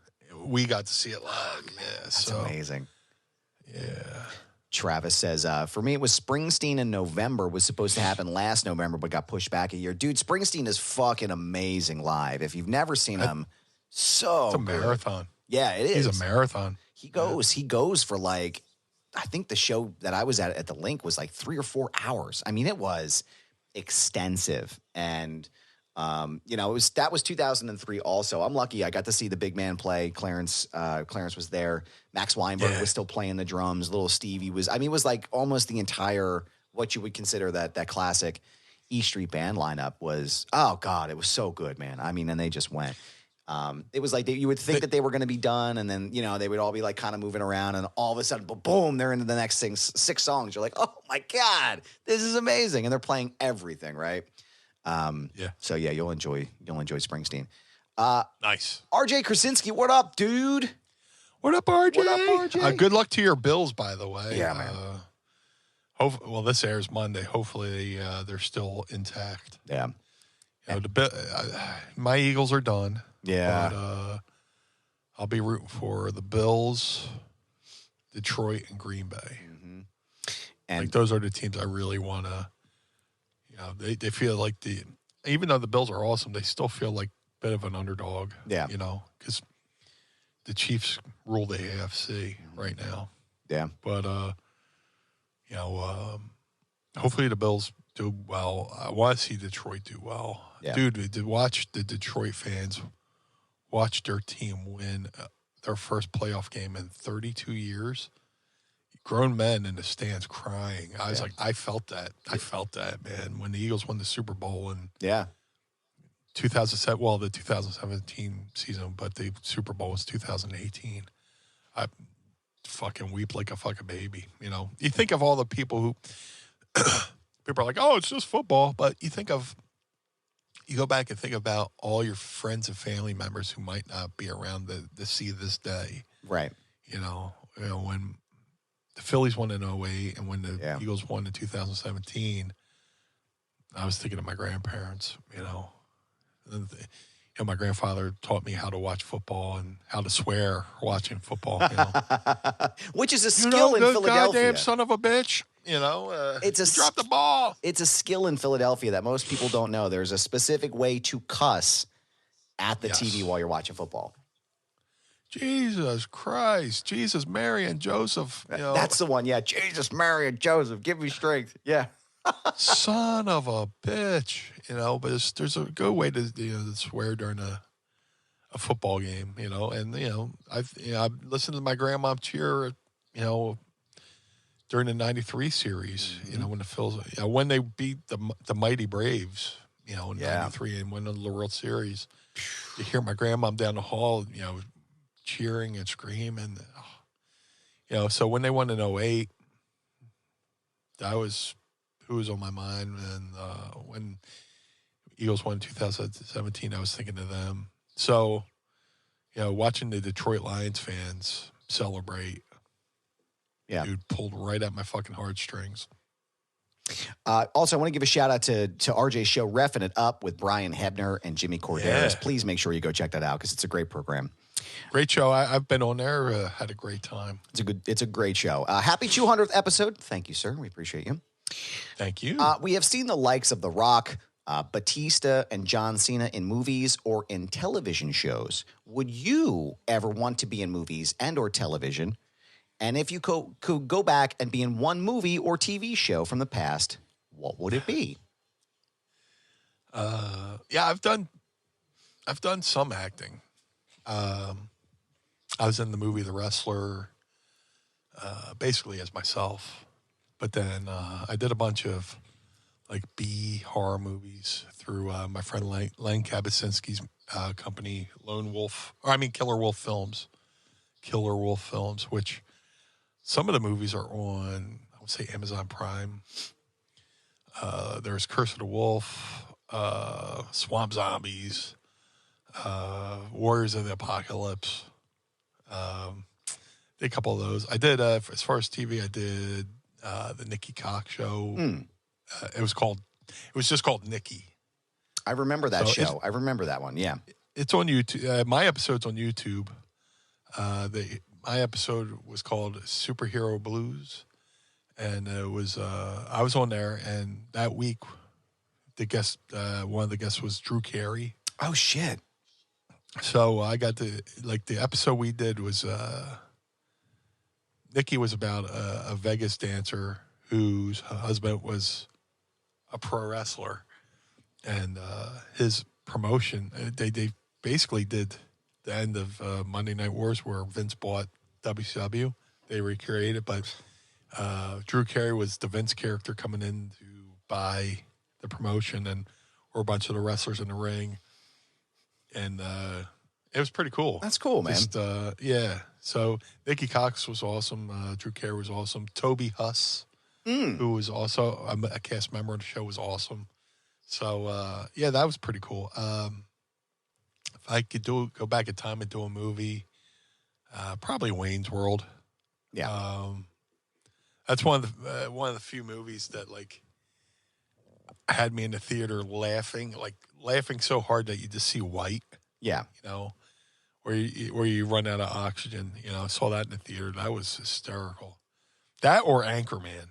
[SPEAKER 4] We got to see it live.
[SPEAKER 1] That's amazing.
[SPEAKER 4] Yeah.
[SPEAKER 1] Travis says, for me, it was Springsteen in November. Was supposed to happen last November, but got pushed back a year. Dude, Springsteen is fucking amazing live. If you've never seen him, it's a
[SPEAKER 4] marathon.
[SPEAKER 1] Yeah, it is.
[SPEAKER 4] He's a marathon.
[SPEAKER 1] He goes for like, I think the show that I was at the Link was like 3 or 4 hours. I mean, it was extensive. And, that was 2003 also. I'm lucky I got to see the big man play. Clarence was there. Max Weinberg was still playing the drums. Little Stevie was, it was like almost the entire, what you would consider that classic E Street Band lineup was, oh God, it was so good, man. And they just went. It was like you would think that they were going to be done, and then, they would all be like kind of moving around, and all of a sudden, boom, they're into the next 6 songs. You're like, oh my God, this is amazing. And they're playing everything, right? So you'll enjoy Springsteen.
[SPEAKER 4] Nice.
[SPEAKER 1] RJ Krasinski, what up, dude?
[SPEAKER 4] What up, RJ? Good luck to your Bills, by the way.
[SPEAKER 1] Yeah, man.
[SPEAKER 4] Well, this airs Monday. Hopefully, they're still intact.
[SPEAKER 1] Yeah.
[SPEAKER 4] You know, my Eagles are done.
[SPEAKER 1] Yeah.
[SPEAKER 4] But I'll be rooting for the Bills, Detroit, and Green Bay.
[SPEAKER 1] Mm-hmm. And
[SPEAKER 4] those are the teams I really want to. They feel like even though the Bills are awesome, they still feel like a bit of an underdog.
[SPEAKER 1] Yeah.
[SPEAKER 4] Because the Chiefs rule the AFC right now.
[SPEAKER 1] Yeah.
[SPEAKER 4] But hopefully the Bills do well. I want to see Detroit do well.
[SPEAKER 1] Yeah.
[SPEAKER 4] Dude, to watch the Detroit fans watch their team win their first playoff game in 32 years. Grown men in the stands crying. I was like, I felt that. I felt that, man. When the Eagles won the Super Bowl in 2007, well, the 2017 season, but the Super Bowl was 2018. I fucking weep like a fucking baby. You think of all the people who people are like, oh, it's just football, but you go back and think about all your friends and family members who might not be around to see this day.
[SPEAKER 1] Right.
[SPEAKER 4] When the Phillies won in 2008 and when the Eagles won in 2017, I was thinking of my grandparents, my grandfather taught me how to watch football and how to swear watching football.
[SPEAKER 1] Which is a skill in Philadelphia.
[SPEAKER 4] Goddamn son of a bitch. Drop the ball.
[SPEAKER 1] It's a skill in Philadelphia that most people don't know. There's a specific way to cuss at the TV while you're watching football.
[SPEAKER 4] Jesus Christ. Jesus, Mary, and Joseph.
[SPEAKER 1] That's the one. Yeah. Jesus, Mary, and Joseph. Give me strength. Yeah.
[SPEAKER 4] Son of a bitch. But there's a good way to swear during a football game, and, I've listened to my grandma cheer, during the 93 series, when the Phils, when they beat the mighty Braves, in 93 and won the World Series, you hear my grandma down the hall, cheering and screaming, so when they won in 2008, that was who was on my mind. And when Eagles won in 2017, I was thinking of them. So, watching the Detroit Lions fans celebrate, dude, pulled right at my fucking heartstrings.
[SPEAKER 1] Also, I want to give a shout out to RJ's show, Reffing It Up with Brian Hebner and Jimmy Corderas.
[SPEAKER 4] Yeah.
[SPEAKER 1] Please make sure you go check that out because it's a great program.
[SPEAKER 4] Great show. I've been on there. Had a great time.
[SPEAKER 1] It's a greght show. Happy 200th episode. Thank you, sir. We appreciate you.
[SPEAKER 4] Thank you.
[SPEAKER 1] We have seen the likes of The Rock, Batista, and John Cena in movies or in television shows. Would you ever want to be in movies and or television? And if you could go back and be in one movie or TV show from the past, what would it be?
[SPEAKER 4] I've done some acting. I was in the movie The Wrestler, basically as myself. But then I did a bunch of like B horror movies through my friend Len Kabasinski's company, Killer Wolf Films, which some of the movies are on, I would say, Amazon Prime. There's Curse of the Wolf, Swamp Zombies, Warriors of the Apocalypse. Did a couple of those. I did, as far as TV, I did the Nikki Cox show. It was just called Nikki.
[SPEAKER 1] I remember that show. I remember that one. Yeah.
[SPEAKER 4] It's on YouTube. My episode's on YouTube. My episode was called Superhero Blues. And it was, I was on there, and that week, one of the guests was Drew Carey.
[SPEAKER 1] Oh, shit.
[SPEAKER 4] So I got the episode we did was, Nikki was about a Vegas dancer whose husband was a pro wrestler. And his promotion, they basically did the end of Monday Night Wars where Vince bought WCW. They recreated, but Drew Carey was the Vince character coming in to buy the promotion, and we're a bunch of the wrestlers in the ring. And it was pretty cool.
[SPEAKER 1] That's cool, man.
[SPEAKER 4] Yeah. So Nikki Cox was awesome. Drew Carey was awesome. Toby Huss, who was also a cast member of the show, was awesome. So, that was pretty cool. If I could go back in time and do a movie, probably Wayne's World.
[SPEAKER 1] Yeah.
[SPEAKER 4] That's one of the few movies that like had me in the theater laughing so hard that you just see white.
[SPEAKER 1] Yeah,
[SPEAKER 4] you know, where you run out of oxygen. You know, I saw that in the theater. That was hysterical. That or Anchorman,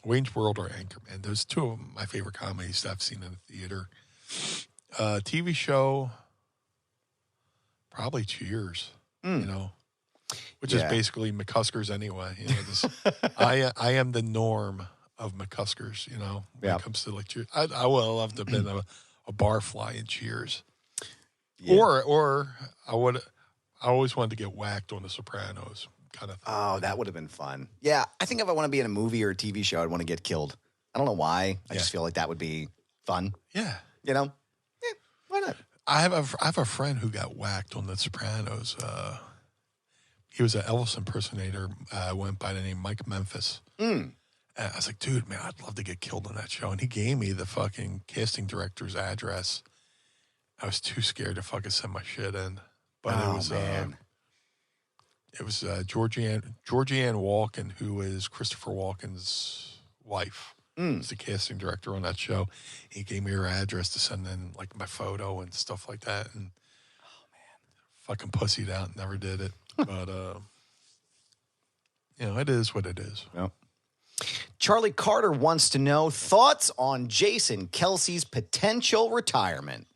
[SPEAKER 4] Wayne's World or Anchorman. Those two of my favorite comedies that I've seen in the theater. TV show, probably Cheers. You know. Which is basically McCuskers anyway. You know, I am the norm of McCuskers, you know, when it comes to like Cheers. I would love to have been a barfly in Cheers. Yeah. Or I always wanted to get whacked on The Sopranos kind of thing.
[SPEAKER 1] Oh, that would have been fun. Yeah, I think if I want to be in a movie or a TV show, I'd want to get killed. I don't know why. I just feel like that would be fun.
[SPEAKER 4] Yeah.
[SPEAKER 1] You know? Yeah, why not?
[SPEAKER 4] I have a friend who got whacked on The Sopranos. He was an Elvis impersonator, went by the name Mike Memphis. And I was like, dude, man, I'd love to get killed on that show. And he gave me the fucking casting director's address. I was too scared to fucking send my shit in. But it was Georgianne Walken, who is Christopher Walken's wife. Was the casting director on that show. He gave me her address to send in like my photo and stuff like that. And fucking pussied out and never did it. But, you know, it is what it is.
[SPEAKER 1] Yep. Charlie Carter wants to know thoughts on Jason Kelce's potential retirement.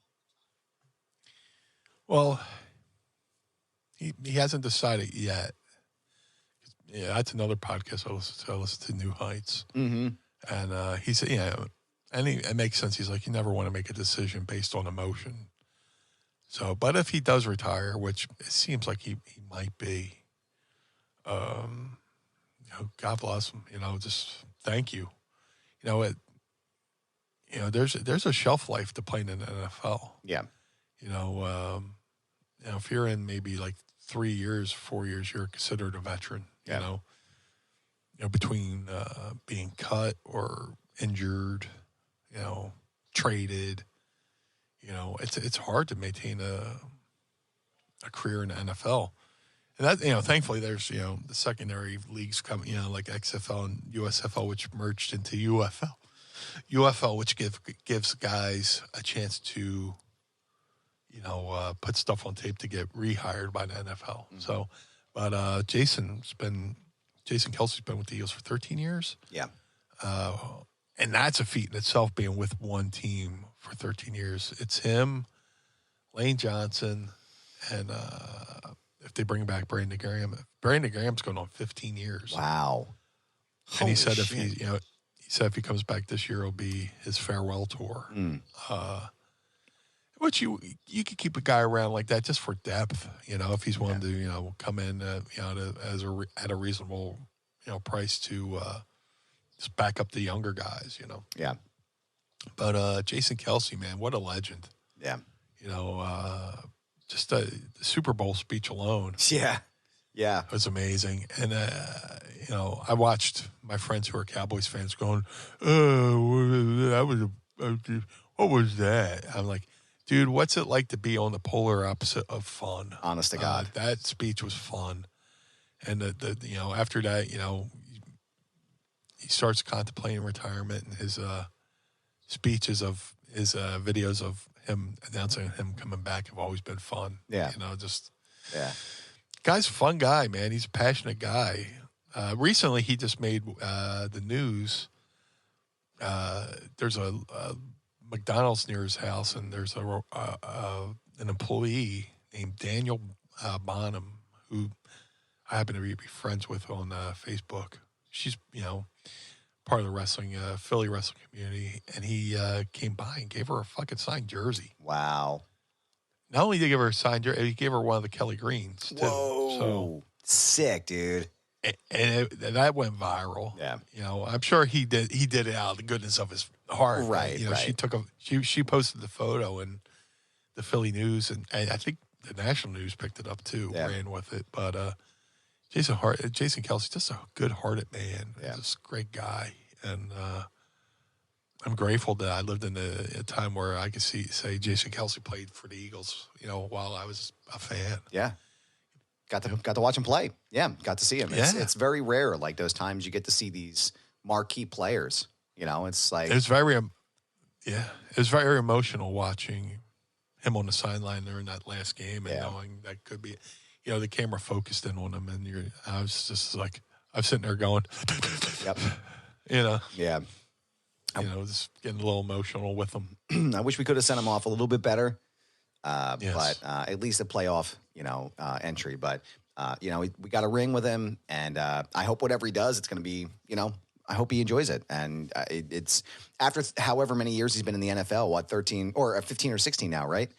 [SPEAKER 4] Well, he hasn't decided yet. Yeah, that's another podcast I listen to New Heights. Mm-hmm. And he said, and it makes sense. He's like, you never want to make a decision based on emotion. So, but if he does retire, which it seems like he might be, you know, God bless him. You know, just thank you. You know, there's a shelf life to playing in the NFL.
[SPEAKER 1] Yeah.
[SPEAKER 4] You know, if you're in maybe like 3 years, 4 years, you're considered a veteran.
[SPEAKER 1] Yeah.
[SPEAKER 4] You know, between being cut or injured, you know, traded. You know, it's hard to maintain a career in the NFL. And that, you know, thankfully there's, you know, the secondary leagues coming, you know, like XFL and USFL, which merged into UFL. UFL, which gives guys a chance to, you know, put stuff on tape to get rehired by the NFL. Mm-hmm. So, but Jason Kelce's been with the Eagles for 13 years.
[SPEAKER 1] Yeah.
[SPEAKER 4] And that's a feat in itself, being with one team for 13 years. It's him, Lane Johnson, and if they bring back Brandon Graham. Brandon Graham's going on 15 years.
[SPEAKER 1] Wow.
[SPEAKER 4] And he said if he comes back this year, it'll be his farewell tour. Which you could keep a guy around like that just for depth, you know, if he's willing to, you know, come in, you know, at a reasonable, you know, price to just back up the younger guys, you know.
[SPEAKER 1] Yeah.
[SPEAKER 4] But Jason Kelce, man, what a legend.
[SPEAKER 1] Yeah.
[SPEAKER 4] You know, just the Super Bowl speech alone.
[SPEAKER 1] Yeah. Yeah.
[SPEAKER 4] It was amazing. And, you know, I watched my friends who are Cowboys fans going, what was that? I'm like, dude, what's it like to be on the polar opposite of fun?
[SPEAKER 1] Honest to God.
[SPEAKER 4] That speech was fun. And, you know, after that, you know, he starts contemplating retirement, and his speeches of his videos of him announcing him coming back have always been fun.
[SPEAKER 1] Yeah.
[SPEAKER 4] You know, just
[SPEAKER 1] guy's
[SPEAKER 4] a fun guy, man. He's a passionate guy. Recently, he just made the news. There's a McDonald's near his house, and there's an employee named Daniel Bonham, who I happen to be friends with on Facebook. She's, you know, part of the wrestling, Philly wrestling community, and he came by and gave her a fucking signed jersey.
[SPEAKER 1] Wow.
[SPEAKER 4] Not only did he give her a signed jersey, he gave her one of the Kelly Greens, too.
[SPEAKER 1] Whoa. So sick, dude.
[SPEAKER 4] And that went viral.
[SPEAKER 1] Yeah.
[SPEAKER 4] You know, I'm sure he did it out of the goodness of his heart.
[SPEAKER 1] Right,
[SPEAKER 4] You know,
[SPEAKER 1] right.
[SPEAKER 4] she posted the photo in the Philly News, and I think the national news picked it up too, ran with it. But Jason Kelce, just a good-hearted man.
[SPEAKER 1] Yeah.
[SPEAKER 4] Just a great guy. And I'm grateful that I lived in a time where I could say Jason Kelce played for the Eagles, you know, while I was a fan.
[SPEAKER 1] Yeah. got to watch him play. Yeah, got to see him.
[SPEAKER 4] Yeah.
[SPEAKER 1] It's very rare, like those times you get to see these marquee players. It's like
[SPEAKER 4] it was very emotional watching him on the sideline during that last game and knowing that could be, the camera focused in on him, and I was just like, I'm sitting there going,
[SPEAKER 1] yep,
[SPEAKER 4] yeah, just getting a little emotional with him.
[SPEAKER 1] I wish we could have sent him off a little bit better, but at least a playoff, entry. But we got a ring with him, and I hope whatever he does, it's going to be, I hope he enjoys it. And it's after however many years he's been in the NFL, 13 or 15 or 16 now, right?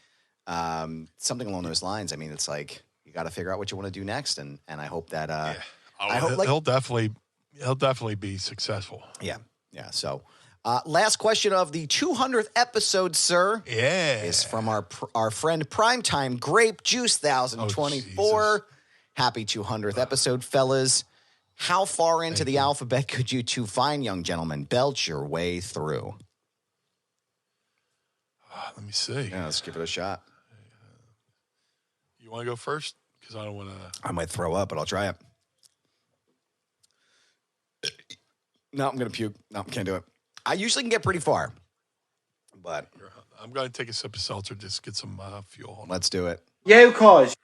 [SPEAKER 1] Something along those lines. I mean, it's like you got to figure out what you want to do next. And I hope that I hope
[SPEAKER 4] he'll definitely be successful.
[SPEAKER 1] Yeah. Yeah. So last question of the 200th episode, sir.
[SPEAKER 4] Yeah.
[SPEAKER 1] Is from our friend Primetime Grape Juice 1024. Happy 200th episode, fellas. How far into the alphabet could you two fine young gentlemen belch your way through?
[SPEAKER 4] Let me see.
[SPEAKER 1] Yeah, let's give it a shot.
[SPEAKER 4] You want to go first? Because I don't want to.
[SPEAKER 1] I might throw up, but I'll try it. No, I'm going to puke. No, can't do it. I usually can get pretty far, but
[SPEAKER 4] I'm going to take a sip of seltzer just to get some fuel.
[SPEAKER 1] Let's do it.
[SPEAKER 15] Yo, cause.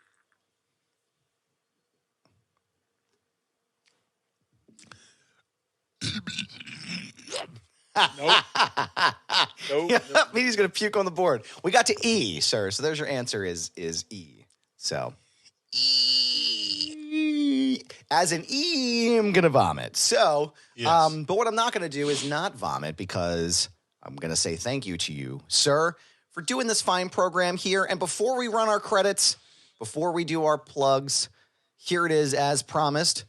[SPEAKER 1] Nope. Meaty's going to puke on the board. We got to E, sir. So there's your answer is E. So E. As in E, I'm going to vomit. So,
[SPEAKER 4] yes.
[SPEAKER 1] But what I'm not going to do is not vomit because I'm going to say thank you to you, sir, for doing this fine program here. And before we run our credits, before we do our plugs, here it is as promised.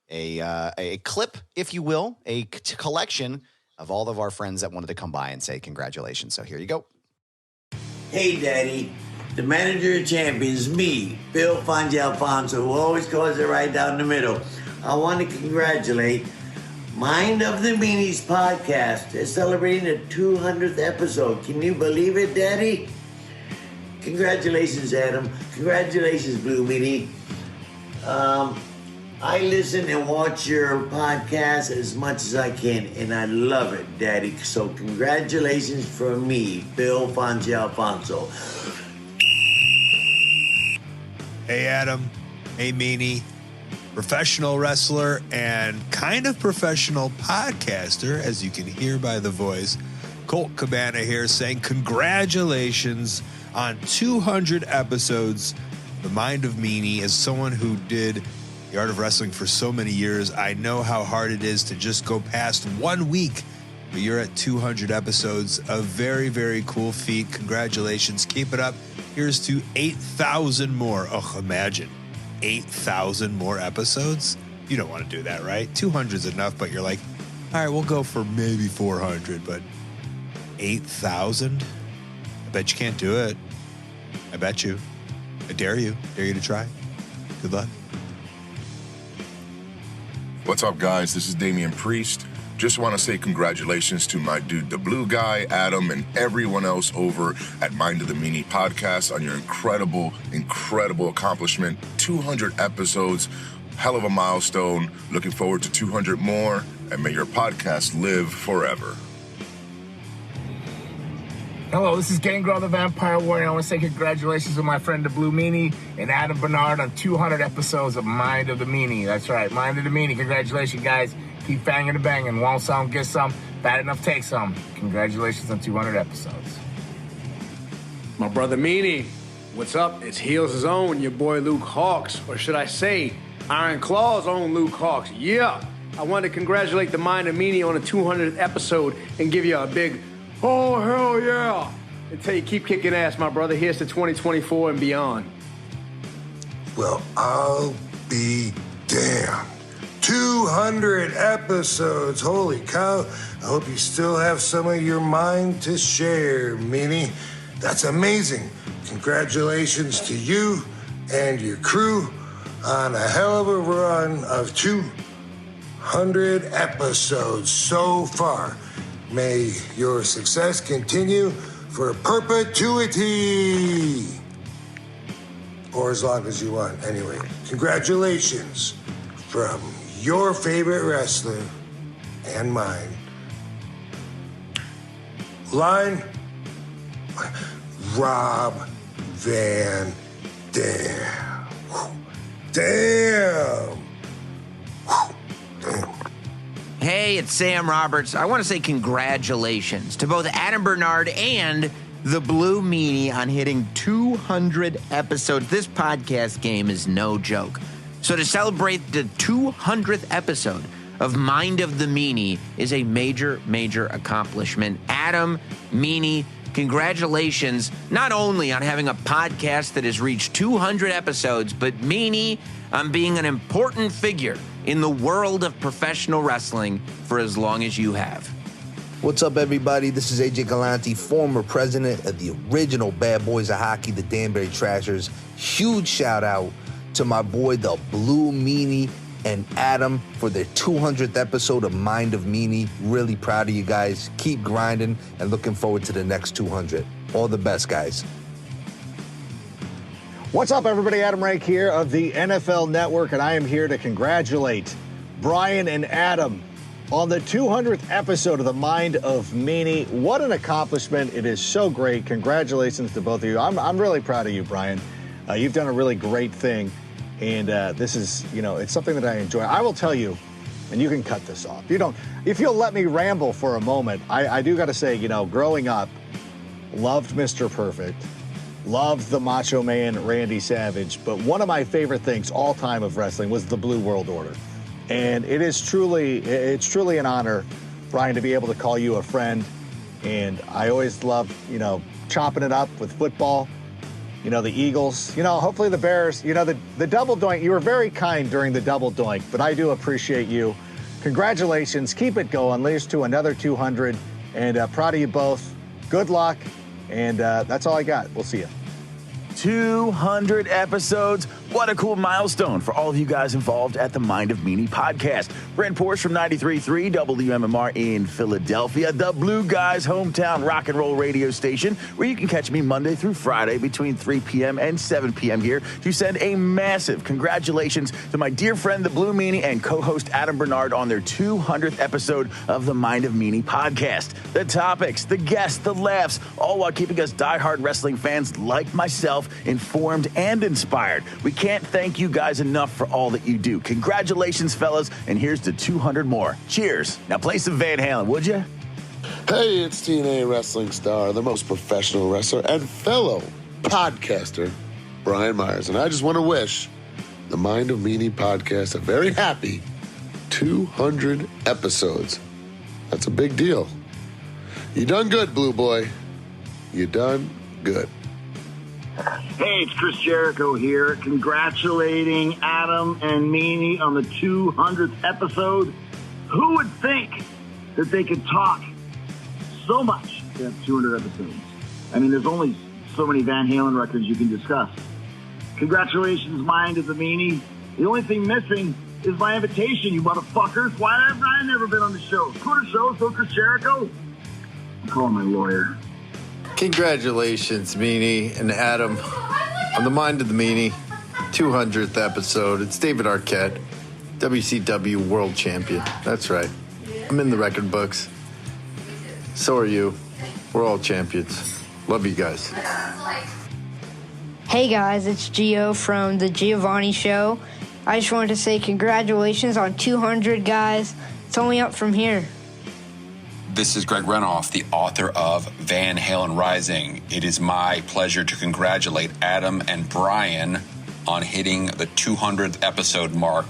[SPEAKER 1] A clip, if you will, a collection of all of our friends that wanted to come by and say congratulations. So here you go.
[SPEAKER 16] Hey, Daddy. The manager of champions, me, Bill Alfonso, who always calls it right down the middle. I want to congratulate Mind of the Meanies podcast. They're celebrating the 200th episode. Can you believe it, Daddy? Congratulations, Adam. Congratulations, Blue Meanie. I listen and watch your podcast as much as I can, and I love it, Daddy. So congratulations from me, Bill Alfonso.
[SPEAKER 17] Hey, Adam. Hey, Meanie. Professional wrestler and kind of professional podcaster, as you can hear by the voice. Colt Cabana here saying congratulations on 200 episodes. The Mind of Meanie, as someone who did the art of wrestling for so many years, I know how hard it is to just go past 1 week, but you're at 200 episodes. A very, very cool feat. Congratulations. Keep it up. Here's to 8,000 more. Oh, imagine 8,000 more episodes. You don't want to do that, right? 200 is enough, but you're like, all right, we'll go for maybe 400, but 8,000? I bet you can't do it. I bet you. I dare you. Dare you to try. Good luck.
[SPEAKER 18] What's up, guys? This is Damian Priest. Just want to say congratulations to my dude, the Blue Guy, Adam, and everyone else over at Mind of the Meanie podcast on your incredible, incredible accomplishment. 200 episodes, hell of a milestone. Looking forward to 200 more, and may your podcast live forever.
[SPEAKER 19] Hello, this is Gangrel the Vampire Warrior. I want to say congratulations to my friend the Blue Meanie and Adam Barnard on 200 episodes of Mind of the Meanie. That's right, Mind of the Meanie. Congratulations, guys. Keep banging and banging. Want some, get some. Bad enough, take some. Congratulations on 200 episodes.
[SPEAKER 15] My brother Meanie, what's up? It's Heels' own, your boy Luke Hawx, or should I say, Iron Claw's own Luke Hawx. Yeah, I want to congratulate the Mind of Meanie on the 200th episode and give you a big, oh, hell yeah, and tell you keep kicking ass, my brother. Here's to 2024 and beyond.
[SPEAKER 20] Well, I'll be damned. 200 episodes. Holy cow. I hope you still have some of your mind to share, Meanie. That's amazing. Congratulations to you and your crew on a hell of a run of 200 episodes so far. May your success continue for perpetuity. or as long as you want. Anyway, congratulations from your favorite wrestler and mine. Line, Rob Van Dam. Damn.
[SPEAKER 21] Hey, it's Sam Roberts. I want to say congratulations to both Adam Barnard and the Blue Meanie on hitting 200 episodes. This podcast game is no joke. So to celebrate the 200th episode of Mind of the Meanie is a major, major accomplishment. Adam, Meanie, congratulations not only on having a podcast that has reached 200 episodes, but Meanie on being an important figure in the world of professional wrestling for as long as you have.
[SPEAKER 22] What's up, everybody? This is AJ Galante, former president of the original Bad Boys of Hockey, the Danbury Trashers. Huge shout out to my boy, the Blue Meanie, and Adam for their 200th episode of Mind of Meanie. Really proud of you guys. Keep grinding and looking forward to the next 200. All the best, guys.
[SPEAKER 23] What's up, everybody? Adam Rank here of the NFL Network, and I am here to congratulate Brian and Adam on the 200th episode of the Mind of Meanie. What an accomplishment. It is so great. Congratulations to both of you. I'm really proud of you, Brian. You've done a really great thing, and this is, it's something that I enjoy. I will tell you, and you can cut this off. If you'll let me ramble for a moment, I do got to say, growing up, loved Mr. Perfect, loved the Macho Man Randy Savage, but one of my favorite things all time of wrestling was the Blue World Order. And it's truly an honor, Brian, to be able to call you a friend. And I always love, chopping it up with football, the Eagles, hopefully the Bears, the double doink. You were very kind during the double doink, but I do appreciate you. Congratulations. Keep it going. Leads to another 200. And proud of you both. Good luck. And that's all I got. We'll see you.
[SPEAKER 24] 200 episodes. What a cool milestone for all of you guys involved at the Mind of Meanie podcast. Brent Porsche from 93.3 WMMR in Philadelphia, the Blue Guys' hometown rock and roll radio station, where you can catch me Monday through Friday between 3 p.m. and 7 p.m. here to send a massive congratulations to my dear friend, the Blue Meanie, and co-host Adam Barnard on their 200th episode of the Mind of Meanie podcast. The topics, the guests, the laughs, all while keeping us diehard wrestling fans like myself informed and inspired. We can't thank you guys enough for all that you do. Congratulations, fellas, and here's to 200 more. Cheers. Now play some Van Halen, would you?
[SPEAKER 25] Hey, it's TNA wrestling star, the most professional wrestler and fellow podcaster, Brian Myers. And I just want to wish the Mind of Meanie podcast a very happy 200 episodes. That's a big deal. You done good, Blue Boy. You done good.
[SPEAKER 26] Hey, it's Chris Jericho here, congratulating Adam and Meanie on the 200th episode. Who would think that they could talk so much to have 200 episodes? I mean, there's only so many Van Halen records you can discuss. Congratulations, Mind of the Meanie. The only thing missing is my invitation, you motherfuckers. Why have I never been on the show? Twitter show, so Chris Jericho. I'm calling my lawyer.
[SPEAKER 27] Congratulations, Meanie and Adam, on the Mind of the Meanie 200th episode. It's David Arquette, WCW World Champion. That's right. I'm in the record books. So are you. We're all champions. Love you guys.
[SPEAKER 28] Hey guys, it's Gio from the Giovanni Show. I just wanted to say congratulations on 200, guys. It's only up from here.
[SPEAKER 29] This is Greg Renoff, the author of Van Halen Rising. It is my pleasure to congratulate Adam and Brian on hitting the 200th episode mark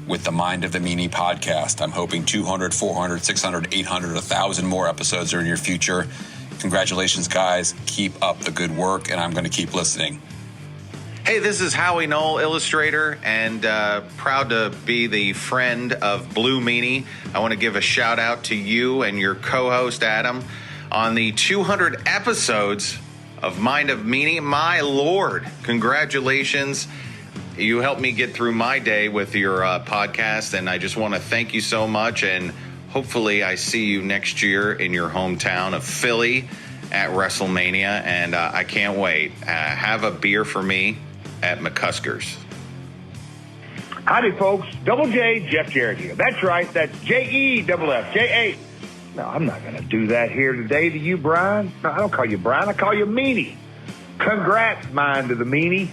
[SPEAKER 29] with the Mind of the Meanie podcast. I'm hoping 200, 400, 600, 800, 1,000 more episodes are in your future. Congratulations, guys. Keep up the good work, and I'm going to keep listening.
[SPEAKER 30] Hey, this is Howie, Noel, illustrator, and proud to be the friend of Blue Meanie. I want to give a shout out to you and your co-host, Adam, on the 200 episodes of Mind of Meanie. My Lord, congratulations. You helped me get through my day with your podcast, and I just want to thank you so much, and hopefully I see you next year in your hometown of Philly at WrestleMania, and I can't wait. Have a beer for me at McCuskers.
[SPEAKER 2] Howdy, folks. Double J, Jeff Jarrett here. That's right. That's Jeff, J-A. No, I'm not going to do that here today to you, Brian. No, I don't call you Brian. I call you Meanie. Congrats, Mind of the Meanie.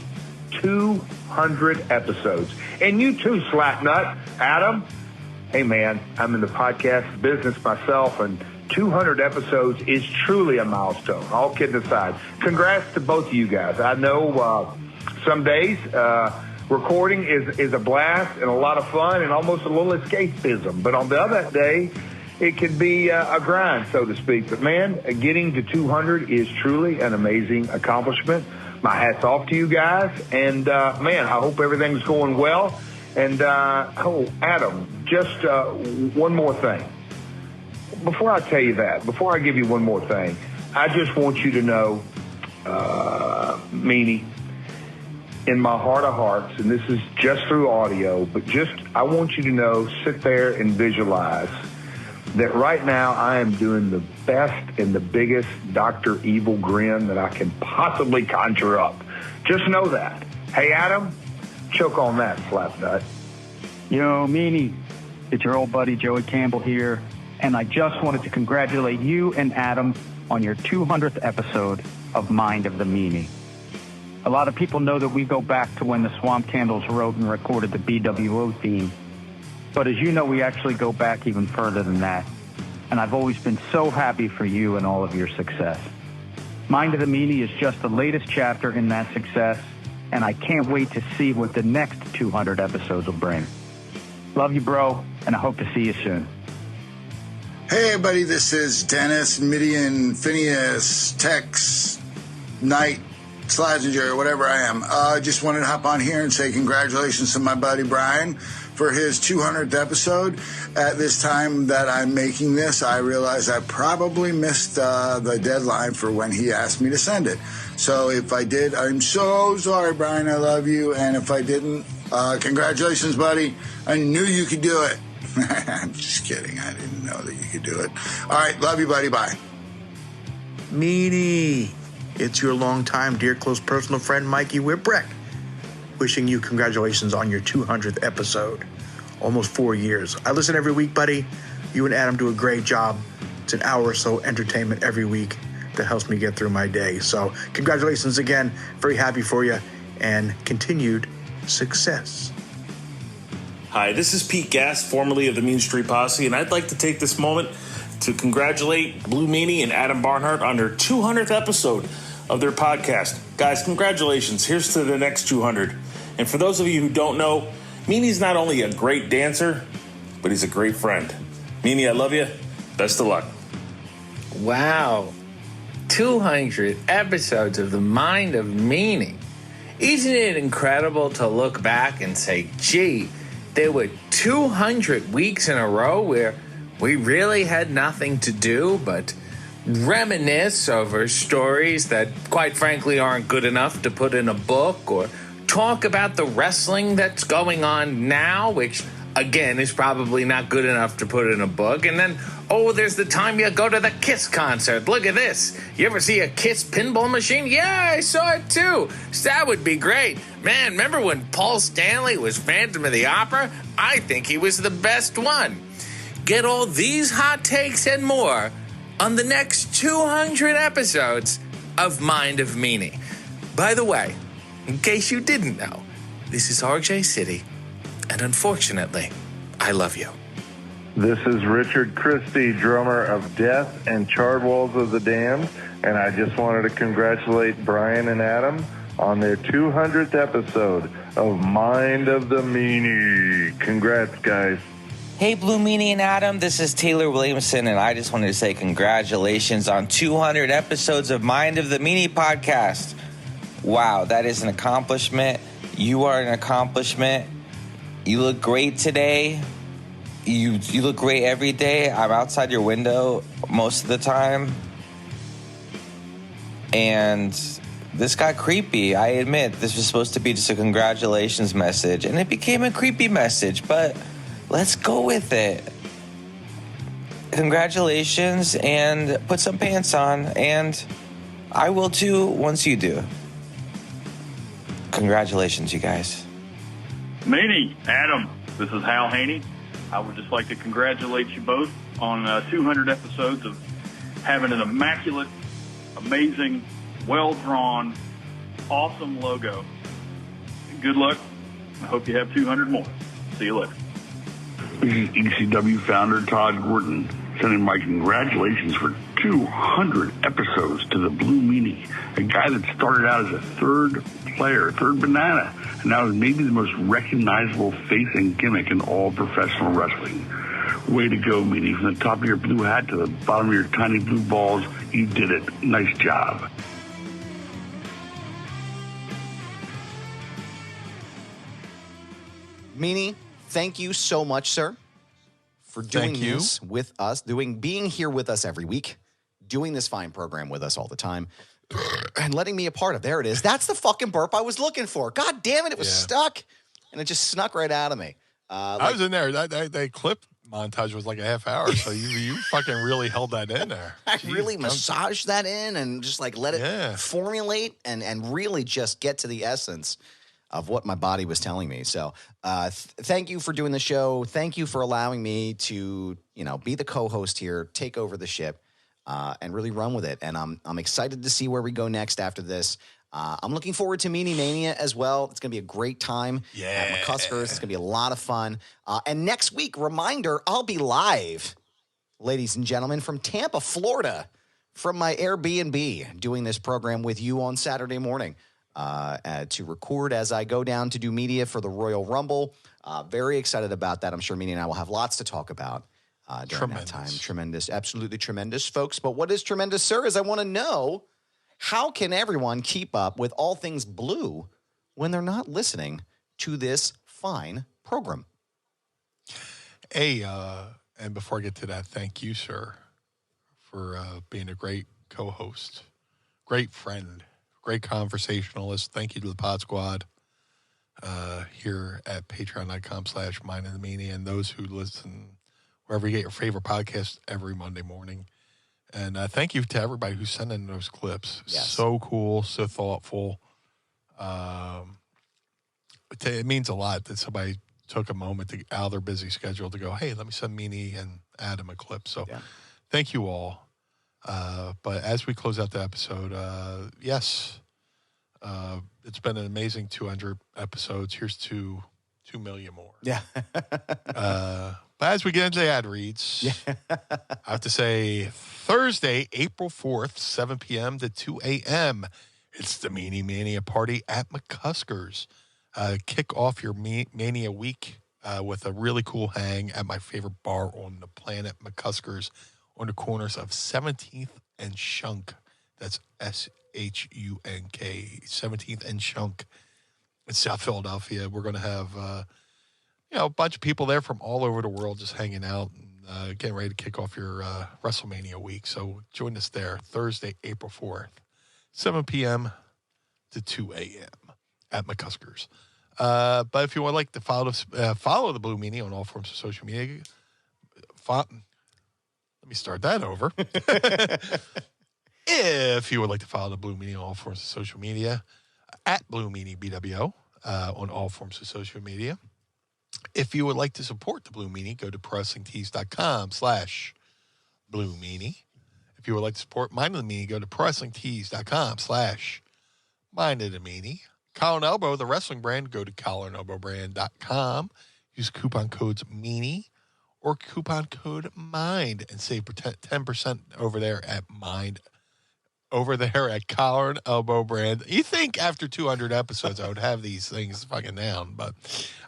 [SPEAKER 2] 200 episodes. And you too, Slapnut. Adam, hey, man, I'm in the podcast business myself, and 200 episodes is truly a milestone, all kidding aside. Congrats to both of you guys. I know some days recording is a blast and a lot of fun and almost a little escapism. But on the other day, it can be a grind, so to speak. But, man, getting to 200 is truly an amazing accomplishment. My hat's off to you guys. And, man, I hope everything's going well. And, Adam, just one more thing. Before I tell you that, before I give you one more thing, I just want you to know, Meanie, in my heart of hearts, and this is just through audio, but I want you to know, sit there and visualize that right now I am doing the best and the biggest Dr. Evil grin that I can possibly conjure up. Just know that. Hey, Adam, choke on that, Slapnut.
[SPEAKER 5] Yo, Meanie, it's your old buddy Joey Campbell here, and I just wanted to congratulate you and Adam on your 200th episode of Mind of the Meanie. A lot of people know that we go back to when the Swamp Candles wrote and recorded the BWO theme. But as you know, we actually go back even further than that. And I've always been so happy for you and all of your success. Mind of the Meanie is just the latest chapter in that success, and I can't wait to see what the next 200 episodes will bring. Love you, bro, and I hope to see you soon.
[SPEAKER 6] Hey, everybody, this is Dennis, Mideon, Phineas, Tex, Knight, Slazenger, whatever I am. Just wanted to hop on here and say congratulations to my buddy Brian for his 200th episode. At this time that I'm making this, I realize I probably missed the deadline for when he asked me to send it. So if I did, I'm so sorry, Brian. I love you. And if I didn't, congratulations, buddy. I knew you could do it. I'm just kidding. I didn't know that you could do it. All right. Love you, buddy. Bye.
[SPEAKER 7] Meanie. It's your longtime, dear, close personal friend, Mikey Whipwreck, wishing you congratulations on your 200th episode. Almost 4 years. I listen every week, buddy. You and Adam do a great job. It's an hour or so entertainment every week that helps me get through my day. So congratulations again. Very happy for you and continued success.
[SPEAKER 8] Hi, this is Pete Gass, formerly of the Mean Street Posse, and I'd like to take this moment to congratulate Blue Meanie and Adam Barnard on their 200th episode of their podcast. Guys, congratulations. Here's to the next 200. And for those of you who don't know, Meanie's not only a great dancer, but he's a great friend. Meanie, I love you. Best of luck.
[SPEAKER 9] Wow. 200 episodes of The Mind of Meanie. Isn't it incredible to look back and say, gee, there were 200 weeks in a row where we really had nothing to do but reminisce over stories that, quite frankly, aren't good enough to put in a book, or talk about the wrestling that's going on now, which, again, is probably not good enough to put in a book. And then, oh, there's the time you go to the Kiss concert. Look at this. You ever see a Kiss pinball machine? Yeah, I saw it too. So that would be great. Man, remember when Paul Stanley was Phantom of the Opera? I think he was the best one. Get all these hot takes and more on the next 200 episodes of Mind of Meanie. By the way, in case you didn't know, this is RJ City, and unfortunately, I love you.
[SPEAKER 10] This is Richard Christy, drummer of Death and Charred Walls of the Damned, and I just wanted to congratulate Brian and Adam on their 200th episode of Mind of the Meanie. Congrats, guys.
[SPEAKER 11] Hey, Blue Meanie and Adam, this is Taylor Williamson, and I just wanted to say congratulations on 200 episodes of Mind of the Meanie podcast. Wow, that is an accomplishment. You are an accomplishment. You look great today. You look great every day. I'm outside your window most of the time. And this got creepy. I admit, this was supposed to be just a congratulations message, and it became a creepy message, but let's go with it. Congratulations, and put some pants on, and I will too once you do. Congratulations, you guys.
[SPEAKER 1] Meanie, Adam, this is Hal Haney. I would just like to congratulate you both on 200 episodes of having an immaculate, amazing, well-drawn, awesome logo. Good luck. I hope you have 200 more. See you later.
[SPEAKER 3] This is ECW founder Todd Gordon sending my congratulations for 200 episodes to the Blue Meanie, a guy that started out as a third player, third banana, and now is maybe the most recognizable face and gimmick in all professional wrestling. Way to go, Meanie. From the top of your blue hat to the bottom of your tiny blue balls, you did it. Nice job.
[SPEAKER 4] Meanie, thank you so much, sir, for doing this with us, being here with us every week, doing this fine program with us all the time, and letting me a part of. There it is. That's the fucking burp I was looking for. God damn it, it was stuck, and it just snuck right out of me.
[SPEAKER 12] I was in there. That clip montage was like a half hour, so you fucking really held that in there.
[SPEAKER 4] I really massaged that in and just like let it formulate and really just get to the essence of what my body was telling me. So thank you for doing the show. Thank you for allowing me to, be the co-host here, take over the ship, and really run with it. And I'm excited to see where we go next after this. I'm looking forward to Meanie Mania as well. It's going to be a great time at McCuskers. It's going to be a lot of fun. And next week, reminder, I'll be live, ladies and gentlemen, from Tampa, Florida, from my Airbnb, doing this program with you on Saturday morning. To record as I go down to do media for the Royal Rumble. Very excited about that. I'm sure Meanie and I will have lots to talk about during that time. Tremendous. Absolutely tremendous, folks. But what is tremendous, sir, is I want to know, how can everyone keep up with all things blue when they're not listening to this fine program?
[SPEAKER 12] Hey, and before I get to that, thank you, sir, for being a great co-host, great friend, great conversationalist. Thank you to the Pod Squad here at patreon.com/MindOfTheMeanie and those who listen wherever you get your favorite podcast every Monday morning. And thank you to everybody who's sending those clips.
[SPEAKER 4] Yes.
[SPEAKER 12] So cool, so thoughtful. It means a lot that somebody took a moment out of their busy schedule to go, hey, let me send Meanie and Adam a clip. So thank you all. But as we close out the episode, yes, it's been an amazing 200 episodes. Here's 2 million more.
[SPEAKER 4] Yeah.
[SPEAKER 12] But as we get into the ad reads, I have to say Thursday, April 4th, 7 p.m. to 2 a.m., it's the Meanie Mania party at McCuskers. Kick off your Mania week with a really cool hang at my favorite bar on the planet, McCuskers, on the corners of 17th and Shunk. That's SHUNK, 17th and Shunk in South Philadelphia. We're going to have, a bunch of people there from all over the world just hanging out and getting ready to kick off your WrestleMania week. So join us there Thursday, April 4th, 7 p.m. to 2 a.m. at McCuskers. But if you would like to follow the Blue Meanie on all forms of social media, let me start that over. If you would like to follow the Blue Meanie on all forms of social media, at Blue Meanie BWO on all forms of social media. If you would like to support the Blue Meanie, go to ProWrestlingTees.com/Blue Meanie. If you would like to support Mind of the Meanie, go to ProWrestlingTees.com/Mind of the Meanie. Collar and Elbow, the wrestling brand, go to collarandelbowbrand.com. Use coupon codes Meanie or coupon code MIND and save 10% over there at MIND. Over there at Collar and Elbow Brand. You think after 200 episodes I would have these things fucking down, but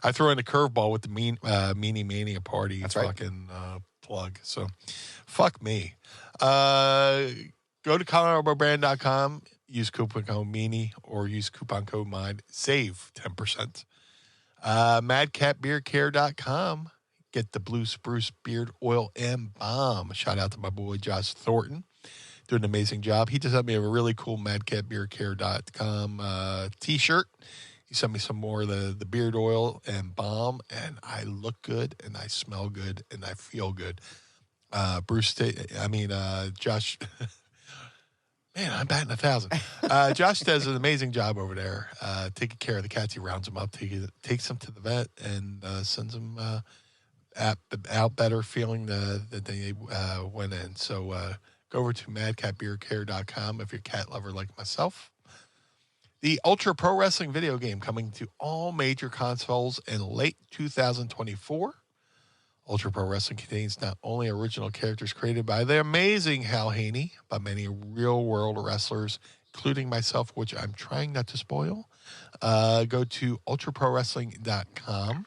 [SPEAKER 12] I throw in a curveball with the Meanie Mania party fucking plug. So fuck me. Go to collarandelbowbrand.com, use coupon code Meanie or use coupon code MIND, save 10%. MadCatBeardCare.com, get the Blue Spruce Beard Oil and Balm. Shout out to my boy Josh Thornton. Doing an amazing job. He just sent me a really cool MadCatBeardCare.com t-shirt. He sent me some more of the beard oil and balm, and I look good, and I smell good, and I feel good. Josh, Man, I'm batting 1,000. Josh does an amazing job over there, taking care of the cats. He rounds them up, takes them to the vet, and sends them out better, feeling that they went in. So go over to madcatbeardcare.com if you're a cat lover like myself. The Ultra Pro Wrestling video game coming to all major consoles in late 2024. Ultra Pro Wrestling contains not only original characters created by the amazing Hal Haney, but many real-world wrestlers, including myself, which I'm trying not to spoil. Go to ultraprowrestling.com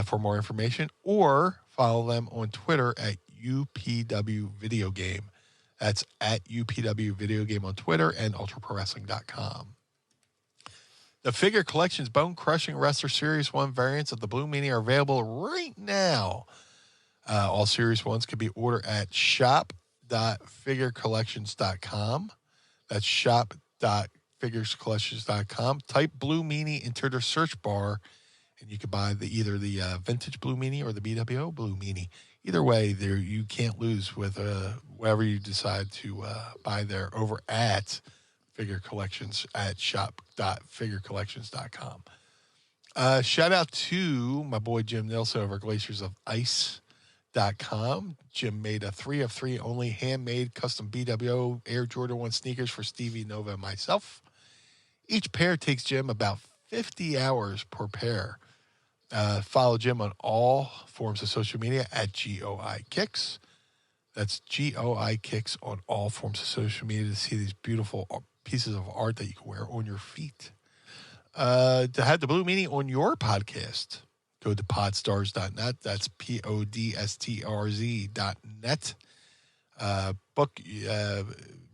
[SPEAKER 12] for more information, or follow them on Twitter at UPW Video Game. That's at UPW Video Game on Twitter and ultraprowrestling.com. The Figure Collection's Bone Crushing Wrestler Series 1 variants of the Blue Meanie are available right now. All Series 1s can be ordered at shop.figurecollections.com. That's shop.figurecollections.com. Type Blue Meanie into the search bar, and you can buy either the vintage Blue Meanie or the BWO Blue Meanie. Either way, there you can't lose with whatever you decide to buy there over at Figure Collections at shop.figurecollections.com. Shout out to my boy Jim Nilsson over glaciersofIce.com. Jim made a 3 of 3 only handmade custom BWO Air Jordan 1 sneakers for Stevie, Nova, and myself. Each pair takes Jim about 50 hours per pair. Follow Jim on all forms of social media at GOI Kicks. That's GOI Kicks on all forms of social media to see these beautiful pieces of art that you can wear on your feet. To have the Blue Meanie on your podcast, go to podstars.net. That's podstrz.net.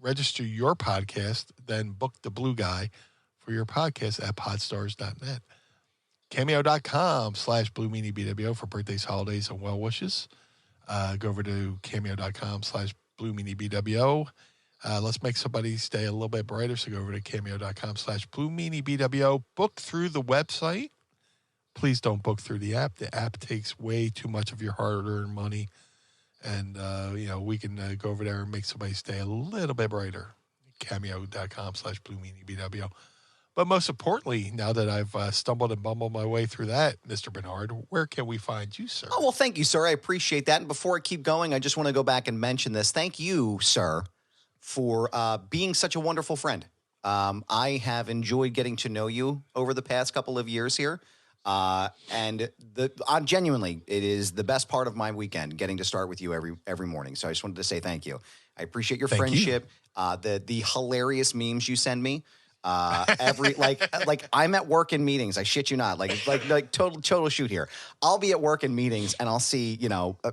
[SPEAKER 12] Register your podcast, then book the Blue Guy for your podcast at podstars.net. Cameo.com/Blue Meanie BWO for birthdays, holidays, and well wishes. Go over to cameo.com/Blue Meanie BWO. Let's make somebody's day a little bit brighter. So go over to cameo.com/Blue Meanie BWO. Book through the website. Please don't book through the app. The app takes way too much of your hard-earned money. And, we can go over there and make somebody's day a little bit brighter. Cameo.com/Blue Meanie BWO. But most importantly, now that I've stumbled and bumbled my way through that, Mr. Barnard, where can we find you, sir?
[SPEAKER 4] Oh, well, thank you, sir. I appreciate that. And before I keep going, I just want to go back and mention this. Thank you, sir, for being such a wonderful friend. I have enjoyed getting to know you over the past couple of years here. And genuinely, it is the best part of my weekend, getting to start with you every morning. So I just wanted to say thank you. I appreciate your friendship, the hilarious memes you send me. Like I'm at work in meetings. I shit you not. Like total shoot here. I'll be at work in meetings and I'll see,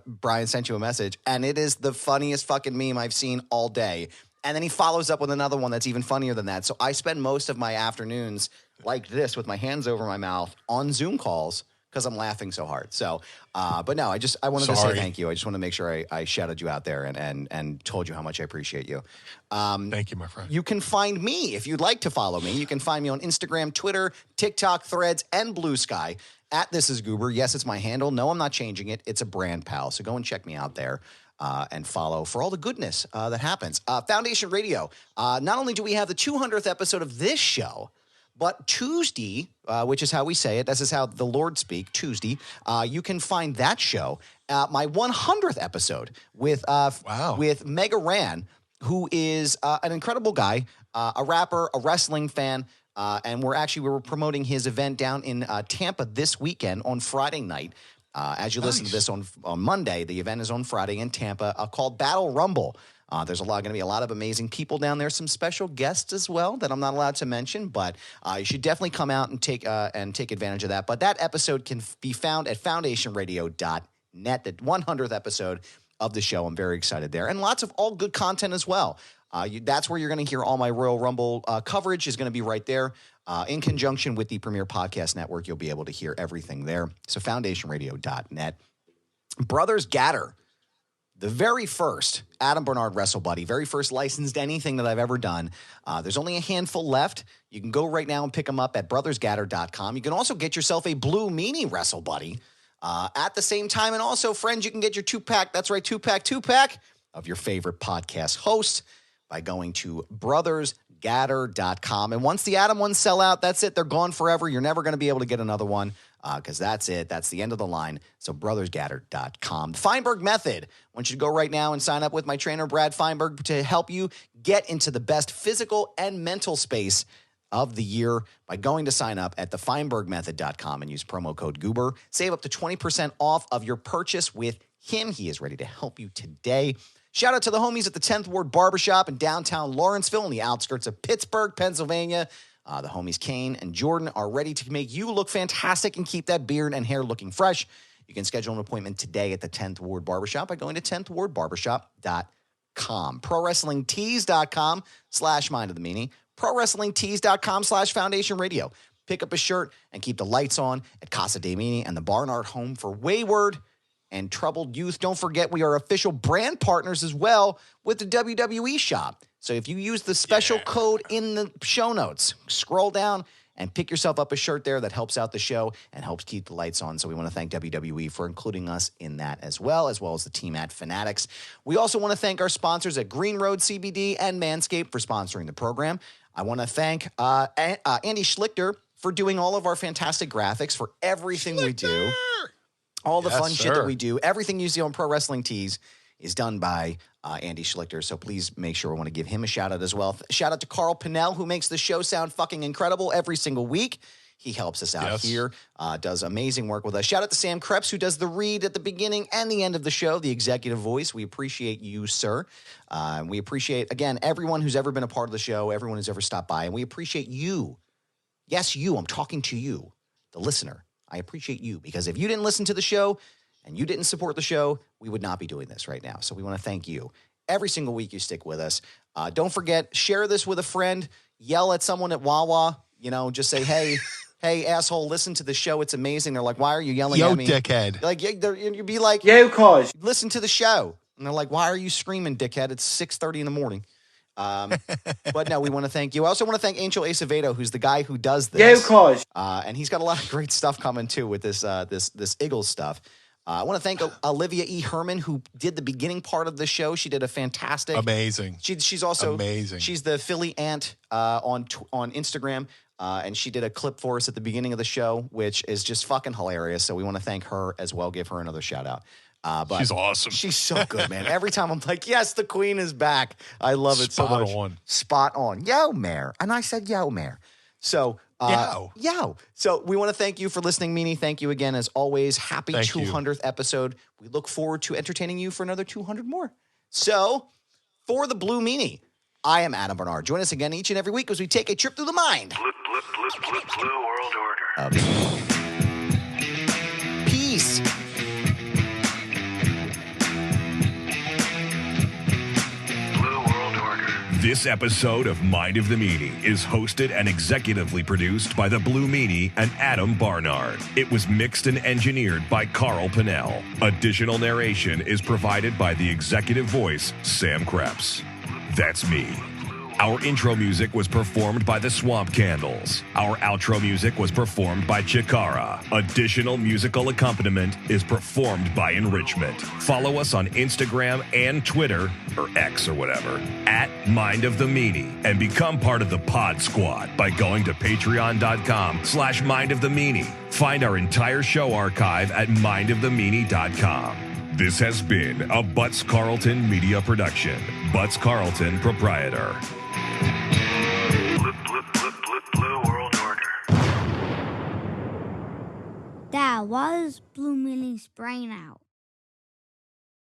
[SPEAKER 4] Brian sent you a message and it is the funniest fucking meme I've seen all day. And then he follows up with another one that's even funnier than that. So I spend most of my afternoons like this with my hands over my mouth on Zoom calls because I'm laughing so hard. So, but no, I wanted to say thank you. I just want to make sure I shouted you out there and told you how much I appreciate you.
[SPEAKER 12] Thank you, my friend.
[SPEAKER 4] You can find me if you'd like to follow me. You can find me on Instagram, Twitter, TikTok, Threads, and Blue Sky at This Is Goober. Yes, it's my handle. No, I'm not changing it. It's a brand, pal. So go and check me out there. And follow for all the goodness that happens. Foundation Radio. Not only do we have the 200th episode of this show, but Tuesday, which is how we say it, this is how the Lord speak, Tuesday, you can find that show, my 100th episode with Mega Ran, who is an incredible guy, a rapper, a wrestling fan, and we were promoting his event down in Tampa this weekend on Friday night. As you listen to this on Monday, the event is on Friday in Tampa called Battle Rumble. There's going to be a lot of amazing people down there, some special guests as well that I'm not allowed to mention, but you should definitely come out and take advantage of that. But that episode can be found at foundationradio.net, the 100th episode of the show. I'm very excited there. And lots of all good content as well. That's where you're going to hear all my Royal Rumble coverage is going to be right there. In conjunction with the Premier Podcast Network, you'll be able to hear everything there. So foundationradio.net. Brothers Gatter, the very first Adam Barnard Wrestle Buddy, very first licensed anything that I've ever done. There's only a handful left. You can go right now and pick them up at brothersgatter.com. You can also get yourself a Blue Meanie Wrestle Buddy at the same time. And also, friends, you can get your 2-pack. That's right, 2-pack of your favorite podcast host. by going to brothersgatter.com. And once the Adam ones sell out, that's it. They're gone forever. You're never going to be able to get another one because that's it. That's the end of the line. So brothersgatter.com. The Feinberg Method. I want you to go right now and sign up with my trainer, Brad Feinberg, to help you get into the best physical and mental space of the year by going to sign up at thefeinbergmethod.com and use promo code Goober. Save up to 20% off of your purchase with him. He is ready to help you today. Shout out to the homies at the 10th Ward Barbershop in downtown Lawrenceville in the outskirts of Pittsburgh, Pennsylvania. The homies Kane and Jordan are ready to make you look fantastic and keep that beard and hair looking fresh. You can schedule an appointment today at the 10th Ward Barbershop by going to 10thwardbarbershop.com. ProWrestlingTees.com/Mind of the Meanie. ProWrestlingTees.com/Foundation Radio. Pick up a shirt and keep the lights on at Casa Damian and the Barnard home for wayward and troubled youth. Don't forget, we are official brand partners as well with the WWE shop. So if you use the special code in the show notes, scroll down and pick yourself up a shirt there that helps out the show and helps keep the lights on. So we want to thank WWE for including us in that as well as the team at Fanatics. We also want to thank our sponsors at Green Road CBD and Manscaped for sponsoring the program. I want to thank Andy Schlichter for doing all of our fantastic graphics for everything we do. All the fun shit that we do. Everything you see on Pro Wrestling Tees is done by Andy Schlichter. So please make sure I want to give him a shout out as well. Shout out to Carl Pinnell, who makes the show sound fucking incredible every single week. He helps us out here, does amazing work with us. Shout out to Sam Krebs, who does the read at the beginning and the end of the show, the executive voice. We appreciate you, sir. We appreciate, again, everyone who's ever been a part of the show, everyone who's ever stopped by. And we appreciate you. Yes, you. I'm talking to you, the listener. I appreciate you because if you didn't listen to the show and you didn't support the show, we would not be doing this right now. So we want to thank you. Every single week you stick with us. Don't forget, share this with a friend. Yell at someone at Wawa. Just say, hey, hey, asshole, listen to the show. It's amazing. They're like, why are you yelling at me?
[SPEAKER 12] Yo, dickhead.
[SPEAKER 4] Like, you'd be like,
[SPEAKER 13] yo, cause.
[SPEAKER 4] Listen to the show. And they're like, why are you screaming, dickhead? It's 6:30 in the morning. But no, we want to thank you. I also want to thank Angel Acevedo, who's the guy who does this.
[SPEAKER 13] Yeah, of course.
[SPEAKER 4] And he's got a lot of great stuff coming too with this Eagles stuff. I want to thank Olivia E. Herman, who did the beginning part of the show. She did a fantastic,
[SPEAKER 12] amazing.
[SPEAKER 4] She's also
[SPEAKER 12] amazing.
[SPEAKER 4] She's the Philly Ant on Instagram, and she did a clip for us at the beginning of the show, which is just fucking hilarious. So we want to thank her as well. Give her another shout out. But
[SPEAKER 12] she's awesome.
[SPEAKER 4] She's so good, man. Every time I'm like, yes, the queen is back. I love it so much. Spot on. Yo, Mare. And I said, yo, Mare. So, yo. So we want to thank you for listening, Meanie. Thank you again, as always. Happy 200th episode. We look forward to entertaining you for another 200 more. So, for the Blue Meanie, I am Adam Barnard. Join us again each and every week as we take a trip through the mind.
[SPEAKER 14] Blue World Order.
[SPEAKER 4] Peace.
[SPEAKER 14] This episode of Mind of the Meanie is hosted and executively produced by the Blue Meanie and Adam Barnard. It was mixed and engineered by Carl Pinnell. Additional narration is provided by the executive voice, Sam Krebs. That's me. Our intro music was performed by the Swamp Candles. Our outro music was performed by Chikara. Additional musical accompaniment is performed by Enrichment. Follow us on Instagram and Twitter, or X or whatever, at Mind of the Meanie, and become part of the Pod Squad by going to patreon.com/Mind of the Meanie. Find our entire show archive at mindofthemeanie.com. This has been a Butts Carlton media production. Butts Carlton, proprietor. Blue World Order.
[SPEAKER 15] Dad, why is Blue Meanie's brain out?